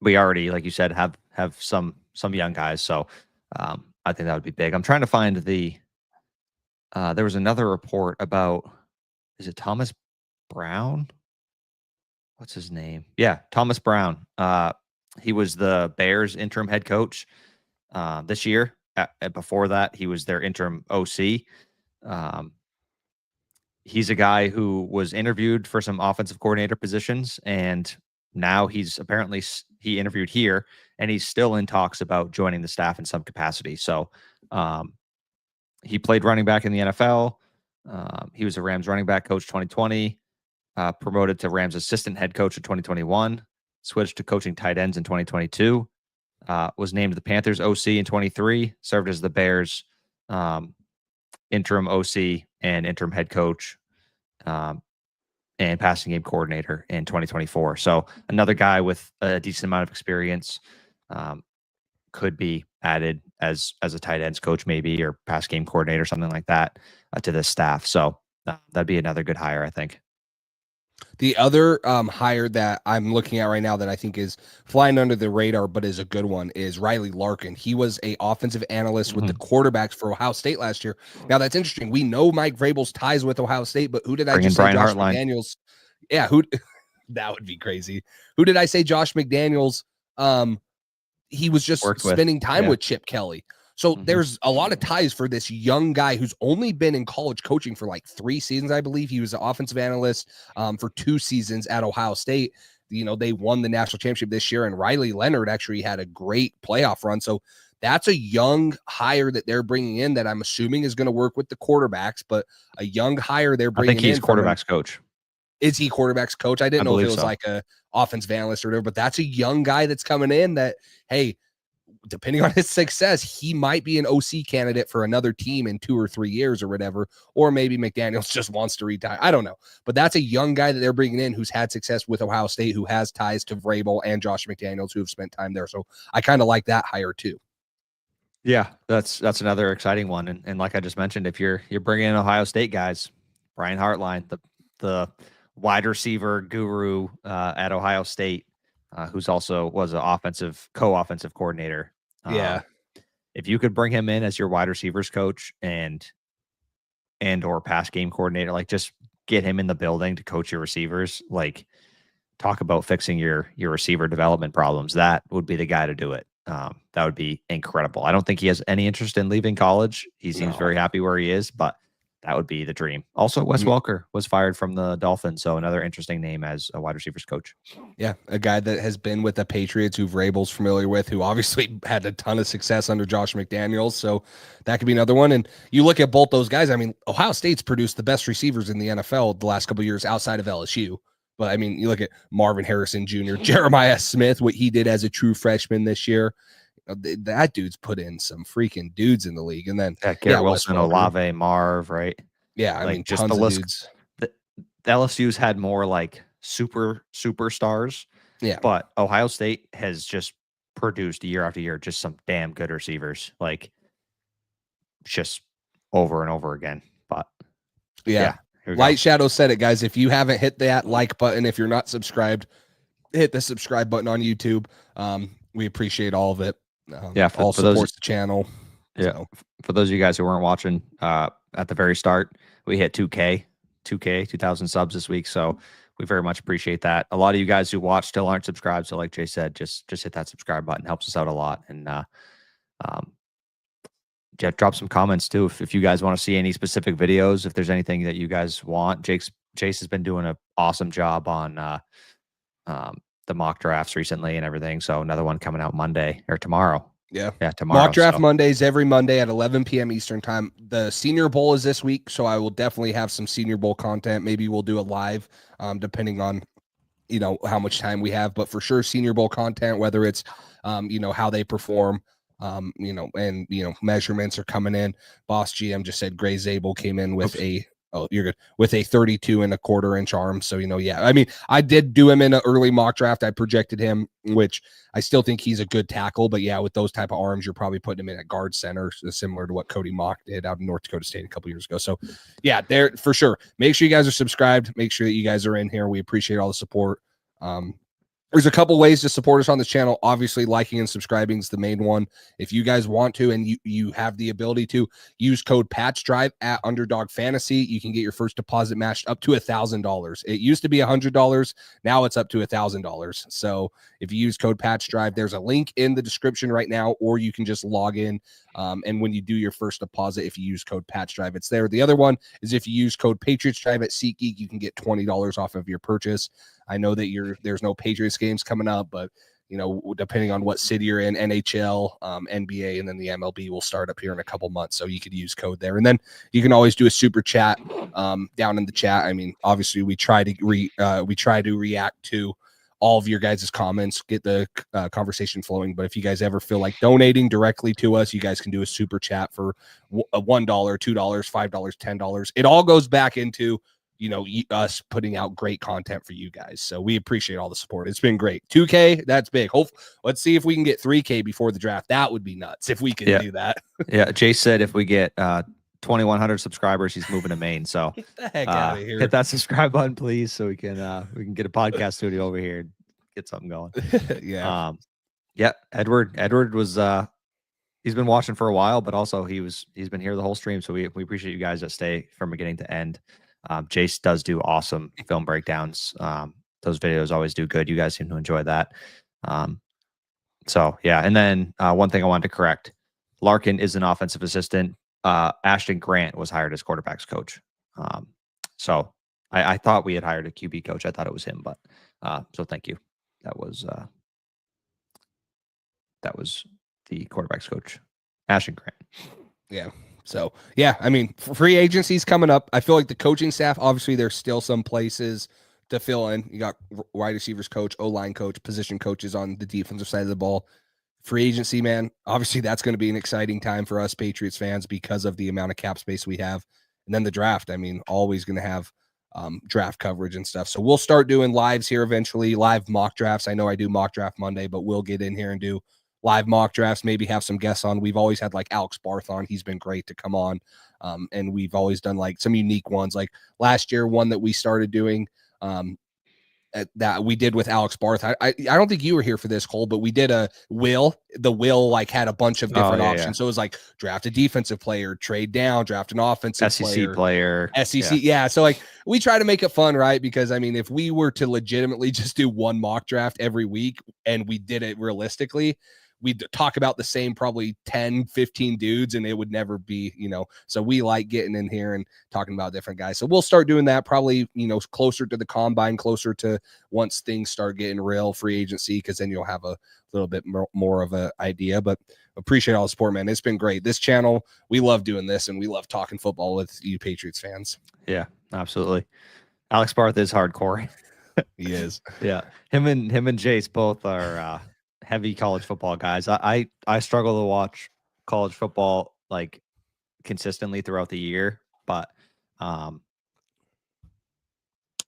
we already, like you said, have some young guys. So I think that would be big. I'm trying to find there was another report about, is it Thomas Brown? What's his name? Yeah, Thomas Brown. He was the Bears interim head coach this year. Before that, he was their interim OC. He's a guy who was interviewed for some offensive coordinator positions, and now he interviewed here, and he's still in talks about joining the staff in some capacity. So he played running back in the NFL. He was a Rams running back coach 2020, promoted to Rams assistant head coach in 2021, switched to coaching tight ends in 2022, was named the Panthers OC in 23, served as the Bears interim OC and interim head coach and passing game coordinator in 2024. So another guy with a decent amount of experience could be added as a tight ends coach maybe, or pass game coordinator, something like that to this staff. So that'd be another good hire, I think. The other hire that I'm looking at right now that I think is flying under the radar, but is a good one, is Riley Larkin. He was a offensive analyst with the quarterbacks for Ohio State last year. Now that's interesting. We know Mike Vrabel's ties with Ohio State, but who did I just say? Brian Josh Hartline. McDaniels. Yeah, who? That would be crazy. Who did I say? Josh McDaniels. He was just spending time with Chip Kelly. So there's a lot of ties for this young guy who's only been in college coaching for like 3 seasons, I believe. He was an offensive analyst for 2 seasons at Ohio State. You know, they won the national championship this year, and Riley Leonard actually had a great playoff run. So that's a young hire that they're bringing in that I'm assuming is going to work with the quarterbacks, but a young hire they're bringing in. I think he's quarterback's coach. Is he quarterback's coach? I didn't know if it was like a offensive analyst or whatever, but that's a young guy that's coming in that, hey, depending on his success, he might be an OC candidate for another team in 2 or 3 years or whatever, or maybe McDaniels just wants to retire. I don't know, but that's a young guy that they're bringing in who's had success with Ohio State, who has ties to Vrabel and Josh McDaniels, who have spent time there. So I kind of like that hire too. Yeah, that's another exciting one. And like I just mentioned, if you're bringing in Ohio State guys, Brian Hartline, the wide receiver guru at Ohio State, who's also was an co-offensive coordinator. If you could bring him in as your wide receivers coach and or pass game coordinator, like just get him in the building to coach your receivers, like talk about fixing your receiver development problems. That would be the guy to do it. That would be incredible. I don't think he has any interest in leaving college. He seems very happy where he is, but that would be the dream. Also, Wes Welker was fired from the Dolphins, so another interesting name as a wide receivers coach. Yeah, a guy that has been with the Patriots, who Vrabel's familiar with, who obviously had a ton of success under Josh McDaniels, so that could be another one. And you look at both those guys, I mean, Ohio State's produced the best receivers in the NFL the last couple of years outside of LSU. But, I mean, you look at Marvin Harrison Jr., Jeremiah Smith, what he did as a true freshman this year. That dude's put in some freaking dudes in the league. And then Garrett Wilson, Olave, Marv, right? Yeah, I mean, just the list. The LSU's had more like superstars. Yeah. But Ohio State has just produced year after year just some damn good receivers, like just over and over again. But yeah. Light Shadow said it, guys. If you haven't hit that like button, if you're not subscribed, hit the subscribe button on YouTube. We appreciate all of it. All supports the channel. Yeah. So. For those of you guys who weren't watching at the very start, we hit 2,000 subs this week. So we very much appreciate that. A lot of you guys who watch still aren't subscribed. So like Jay said, just hit that subscribe button. Helps us out a lot. And drop some comments too. If you guys want to see any specific videos, if there's anything that you guys want, Chase has been doing an awesome job on the mock drafts recently and everything. So another one coming out Monday or tomorrow. Yeah, tomorrow. Mock draft Mondays every Monday at 11 p.m. Eastern time. The Senior Bowl is this week, so I will definitely have some Senior Bowl content. Maybe we'll do it live, depending on how much time we have. But for sure, Senior Bowl content, whether it's how they perform, and measurements are coming in. Boss GM just said Gray Zabel came in with with a 32 and a quarter inch arm. So, I mean, I did do him in an early mock draft. I projected him, which I still think he's a good tackle, but yeah, with those type of arms, you're probably putting him in at guard center, similar to what Cody Mock did out in North Dakota State a couple years ago. So yeah, there for sure. Make sure you guys are subscribed. Make sure that you guys are in here. We appreciate all the support. There's a couple ways to support us on this channel. Obviously, liking and subscribing is the main one. If you guys want to and you have the ability to, use code PatriotsDrive at Underdog Fantasy. You can get your first deposit matched up to $1,000. It used to be $100. Now it's up to $1,000. So if you use code PatriotsDrive, there's a link in the description right now, or you can just log in. And when you do your first deposit, if you use code PatriotsDrive, it's there. The other one is if you use code PatriotsDrive at SeatGeek, you can get $20 off of your purchase. I know that there's no Patriots games coming up, but depending on what city you're in, NHL, NBA, and then the MLB will start up here in a couple months. So you could use code there. And then you can always do a super chat down in the chat. I mean, obviously we try to react to all of your guys' comments, get the conversation flowing. But if you guys ever feel like donating directly to us, you guys can do a super chat for $1, $2, $5, $10. It all goes back into us putting out great content for you guys. So we appreciate all the support. It's been great. 2K, that's big. Let's see if we can get 3K before the draft. That would be nuts if we can do that. Yeah. Jay said if we get 2,100 subscribers. He's moving to Maine. So Get the heck out of here. hit that subscribe button, please, so we can get a podcast studio over here and get something going. Yeah. Yeah. Edward was he's been watching for a while, but also he's been here the whole stream. So we appreciate you guys that stay from beginning to end. Jace does do awesome film breakdowns. Those videos always do good. You guys seem to enjoy that. So yeah. And then one thing I wanted to correct: Larkin is an offensive assistant. Ashton Grant was hired as quarterback's coach. So I thought we had hired a QB coach. I thought it was him, but so thank you. That was the quarterback's coach, Ashton Grant. Yeah. So, yeah, I mean, free agency's coming up. I feel like the coaching staff, obviously, there's still some places to fill in. You got wide receivers coach, O-line coach, position coaches on the defensive side of the ball. Free agency, man, obviously that's going to be an exciting time for us Patriots fans because of the amount of cap space we have. And then the draft, I mean, always going to have draft coverage and stuff. So we'll start doing lives here eventually, live mock drafts. I know I do mock draft Monday, but we'll get in here and do live mock drafts, maybe have some guests on. We've always had like Alex Barth on. He's been great to come on. And we've always done like some unique ones. Like last year, one that we started doing that we did with Alex Barth. I don't think you were here for this, Cole, but we did the will like had a bunch of different options. Yeah. So it was like draft a defensive player, trade down, draft an offensive SEC player. SEC. Yeah. So like we try to make it fun, right? Because I mean, if we were to legitimately just do one mock draft every week and we did it realistically, we'd talk about the same probably 10, 15 dudes, and it would never be, so we like getting in here and talking about different guys. So we'll start doing that probably, closer to the combine, closer to once things start getting real free agency, because then you'll have a little bit more of an idea. But appreciate all the support, man. It's been great. This channel, we love doing this, and we love talking football with you Patriots fans. Yeah, absolutely. Alex Barth is hardcore. He is. Yeah. Him and Jace both are heavy college football guys. I struggle to watch college football like consistently throughout the year, but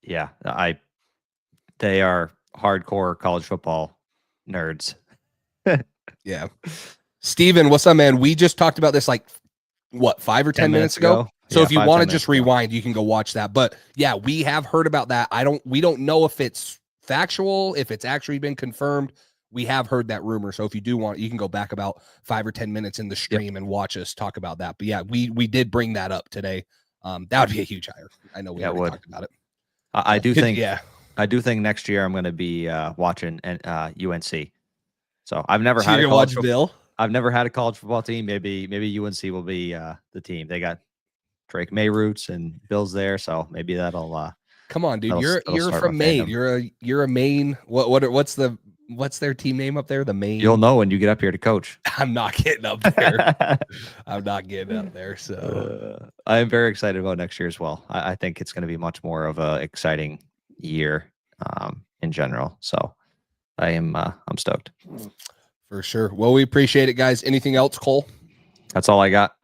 yeah, they are hardcore college football nerds. Yeah. Steven, what's up, man? We just talked about this like 5 or 10 minutes ago. So if you want to just rewind, you can go watch that. But yeah, we have heard about that. We don't know if it's factual, if it's actually been confirmed. We have heard that rumor. So if you do want, you can go back about 5 or 10 minutes in the stream and watch us talk about that. But yeah, we did bring that up today. That would be a huge hire. I know we already talked about it. I do think next year I'm going to be watching UNC. So I've never had I've never had a college football team. Maybe UNC will be the team. They got Drake Mayroots and Bill's there, so maybe that'll come on, dude. You're from Maine. You're a Maine. What's their team name up there? The Maine. You'll know when you get up here to coach. I'm not getting up there. I'm not getting up there. So I am very excited about next year as well. I think it's going to be much more of a exciting year in general. So I'm stoked. For sure. Well, we appreciate it, guys. Anything else, Cole? That's all I got.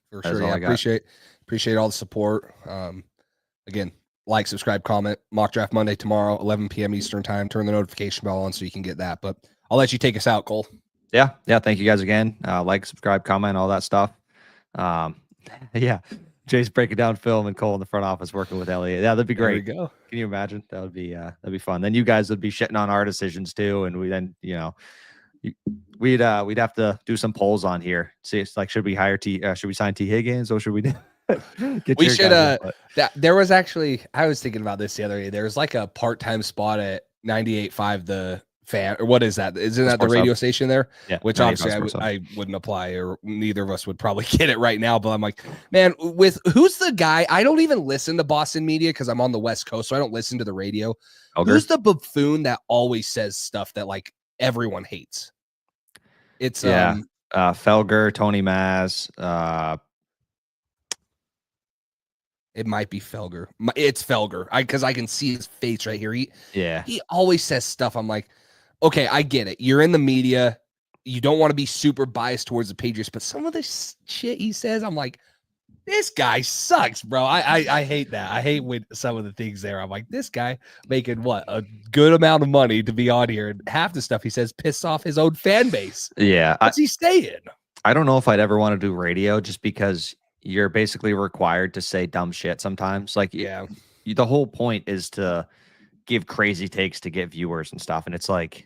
For sure. Yeah, appreciate all the support. Again, like, subscribe, comment. Mock draft Monday tomorrow, 11 p.m. Eastern time. Turn the notification bell on so you can get that. But I'll let you take us out, Cole. Yeah. Thank you guys again. Like, subscribe, comment, all that stuff. Yeah. Jay's breaking down film and Cole in the front office working with Elliot. Yeah, that'd be great. There we go. Can you imagine? That'd be fun. Then you guys would be shitting on our decisions too, and we'd have to do some polls on here. See, it's like, should we sign T Higgins, or should we do? We should there was actually, I was thinking about this the other day. There's like a part-time spot at 98.5 the fan, or what is that? Isn't that the radio station there? Yeah. Which obviously I wouldn't apply, or neither of us would probably get it right now. But I'm like, man, who's the guy? I don't even listen to Boston media because I'm on the West Coast, so I don't listen to the radio. Okay. Who's the buffoon that always says stuff that like everyone hates? It's Felger, Tony Maz, it might be Felger. It's Felger. Because I can see his face right here. He always says stuff. I'm like, okay, I get it. You're in the media. You don't want to be super biased towards the Patriots, but some of this shit he says, I'm like, this guy sucks, bro. I hate that. I hate with some of the things there. I'm like, this guy making a good amount of money to be on here, and half the stuff he says piss off his own fan base. Yeah. What's he saying? I don't know if I'd ever want to do radio just because you're basically required to say dumb shit sometimes. Like, Yeah. the whole point is to give crazy takes to get viewers and stuff. And it's like,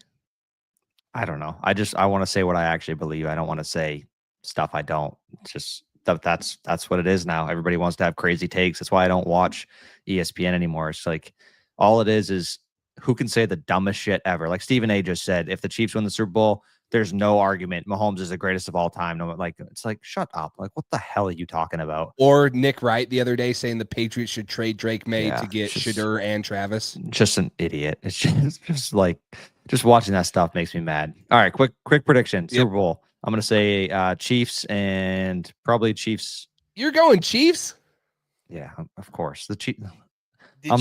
I don't know. I want to say what I actually believe. I don't want to say stuff I don't. It's just that's what it is now. Everybody wants to have crazy takes. That's why I don't watch ESPN anymore. It's like all it is who can say the dumbest shit ever. Like Stephen A just said, if the Chiefs win the Super Bowl, there's no argument. Mahomes is the greatest of all time. No, like it's like shut up. Like what the hell are you talking about? Or Nick Wright the other day saying the Patriots should trade Drake May Yeah, to get just- Shadur and Travis. Just an idiot. It's just like just watching that stuff makes me mad. All right, quick prediction. Super Bowl. I'm gonna say Chiefs and probably Chiefs. You're going Chiefs? Yeah, of course. The Chiefs. Did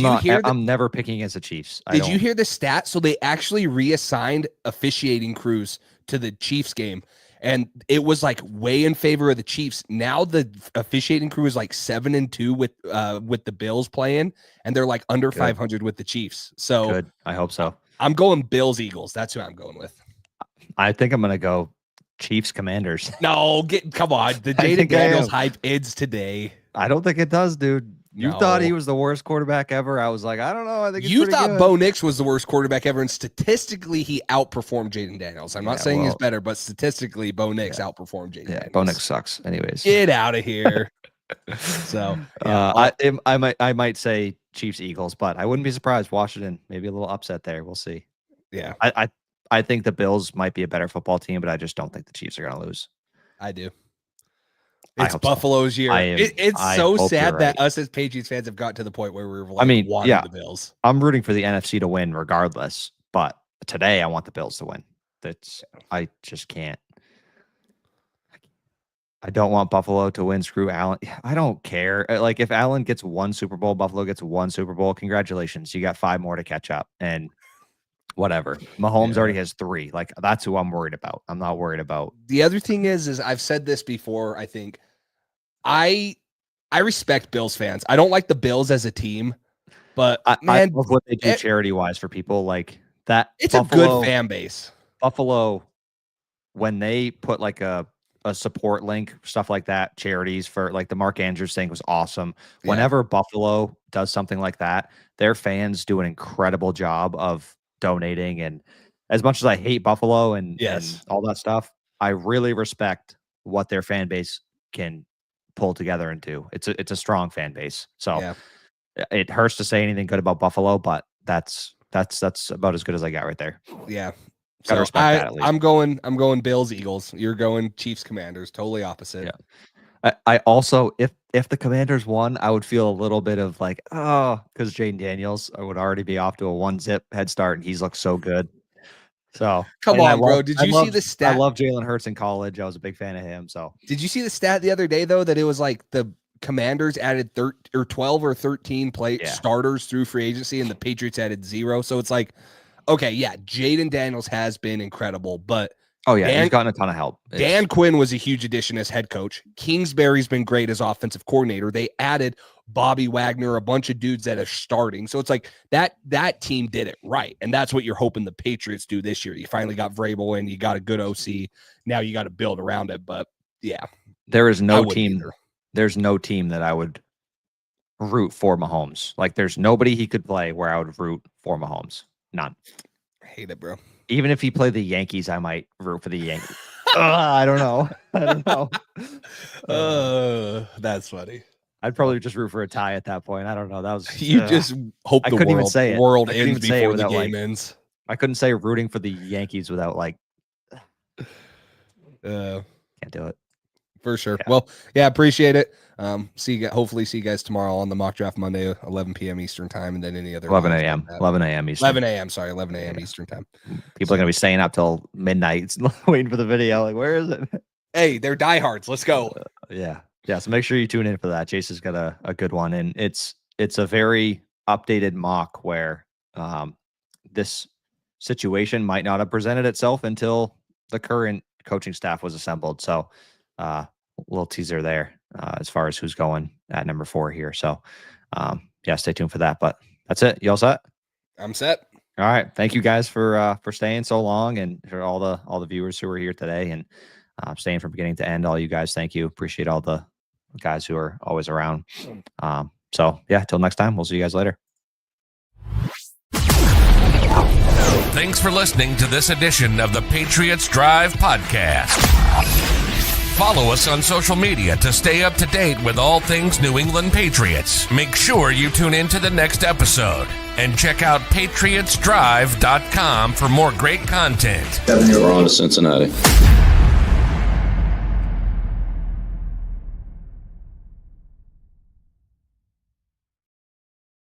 I'm never picking against the Chiefs. Did you hear the stat? So they actually reassigned officiating crews to the Chiefs game, and it was like way in favor of the Chiefs. Now the officiating crew is like 7-2 with the Bills playing, and they're like under 500 with the Chiefs. So good. I hope so. I'm going Bills Eagles. That's who I'm going with. I think I'm gonna go Chiefs Commanders. No, come on. The Jaden Daniels hype ends today. I don't think it does, dude. You No. thought he was the worst quarterback ever. I was like, I don't know. I think You thought Bo Nix was the worst quarterback ever, and statistically, he outperformed Jaden Daniels. I'm not saying he's better, but statistically, Bo Nix outperformed Jaden Daniels. Bo Nix sucks. Anyways, Get out of here. So, I might say Chiefs Eagles, but I wouldn't be surprised. Washington, maybe a little upset there. We'll see. Yeah, I think the Bills might be a better football team, but I just don't think the Chiefs are going to lose. I do. I It's hope so. Buffalo's year. It's I so hope sad you're that right. us as Patriots fans have got to the point where we're like, wanting the Bills. I'm rooting for the NFC to win regardless, but today I want the Bills to win. I just can't. I don't want Buffalo to win. Screw Allen. I don't care. Like if Allen gets one Super Bowl, Buffalo gets one Super Bowl. Congratulations. You got 5 more to catch up and whatever. Mahomes already has 3. Like that's who I'm worried about. I'm not worried about. The other thing is I've said this before. I think I respect Bills fans. I don't like the Bills as a team, but I man, love what they do charity wise for people like that. It's Buffalo, a good fan base. Buffalo, when they put like a support link, stuff like that, charities for like the Mark Andrews thing was awesome. Whenever Buffalo does something like that, their fans do an incredible job of donating. And as much as I hate Buffalo and all that stuff, I really respect what their fan base can pull together and do. It's a strong fan base. So it hurts to say anything good about Buffalo, but that's about as good as I got right there. Yeah. Gotta respect that at least. I'm going Bills Eagles. You're going Chiefs Commanders. Totally opposite. Yeah. I also if the Commanders won, I would feel a little bit of like, because Jaden Daniels, I would already be off to a 1-zip head start, and he's looked so good. So come on, bro. Did you see the stat? I love Jalen Hurts in college. I was a big fan of him. So did you see the stat the other day though that it was like the Commanders added 12 or 13 starters through free agency, and the Patriots added 0. So it's like, okay, Jaden Daniels has been incredible, but he's gotten a ton of help. Dan Quinn was a huge addition as head coach. Kingsbury's been great as offensive coordinator. They added Bobby Wagner, a bunch of dudes that are starting. So it's like that team did it right. And that's what you're hoping the Patriots do this year. You finally got Vrabel and you got a good OC. Now you got to build around it. But there is no team. Either. There's no team that I would root for Mahomes. Like there's nobody he could play where I would root for Mahomes. None. I hate it, bro. Even if he played the Yankees, I might root for the Yankees. I don't know. That's funny. I'd probably just root for a tie at that point. I don't know. That was just hope the world ends before the game ends. I couldn't say rooting for the Yankees without like. Can't do it. For sure. Yeah. Well, appreciate it. Hopefully see you guys tomorrow on the Mock Draft Monday, 11 p.m. Eastern time, and then any other 11 a.m. 11 a.m. Eastern. 11 a.m. Sorry, 11 a.m. Eastern time. People are gonna be staying up till midnight waiting for the video. Like, where is it? Hey, they're diehards. Let's go. Yeah. So make sure you tune in for that. Jason's got a good one, and it's a very updated mock where this situation might not have presented itself until the current coaching staff was assembled. So. Little teaser there as far as who's going at number 4 here. So, stay tuned for that. But that's it. You all set? I'm set. All right. Thank you guys for staying so long, and for all the viewers who are here today and staying from beginning to end. All you guys, thank you. Appreciate all the guys who are always around. So yeah, till next time, we'll see you guys later. Thanks for listening to this edition of the Patriots Drive podcast. Follow us on social media to stay up to date with all things New England Patriots. Make sure you tune in to the next episode and check out PatriotsDrive.com for more great content. We're on to Cincinnati.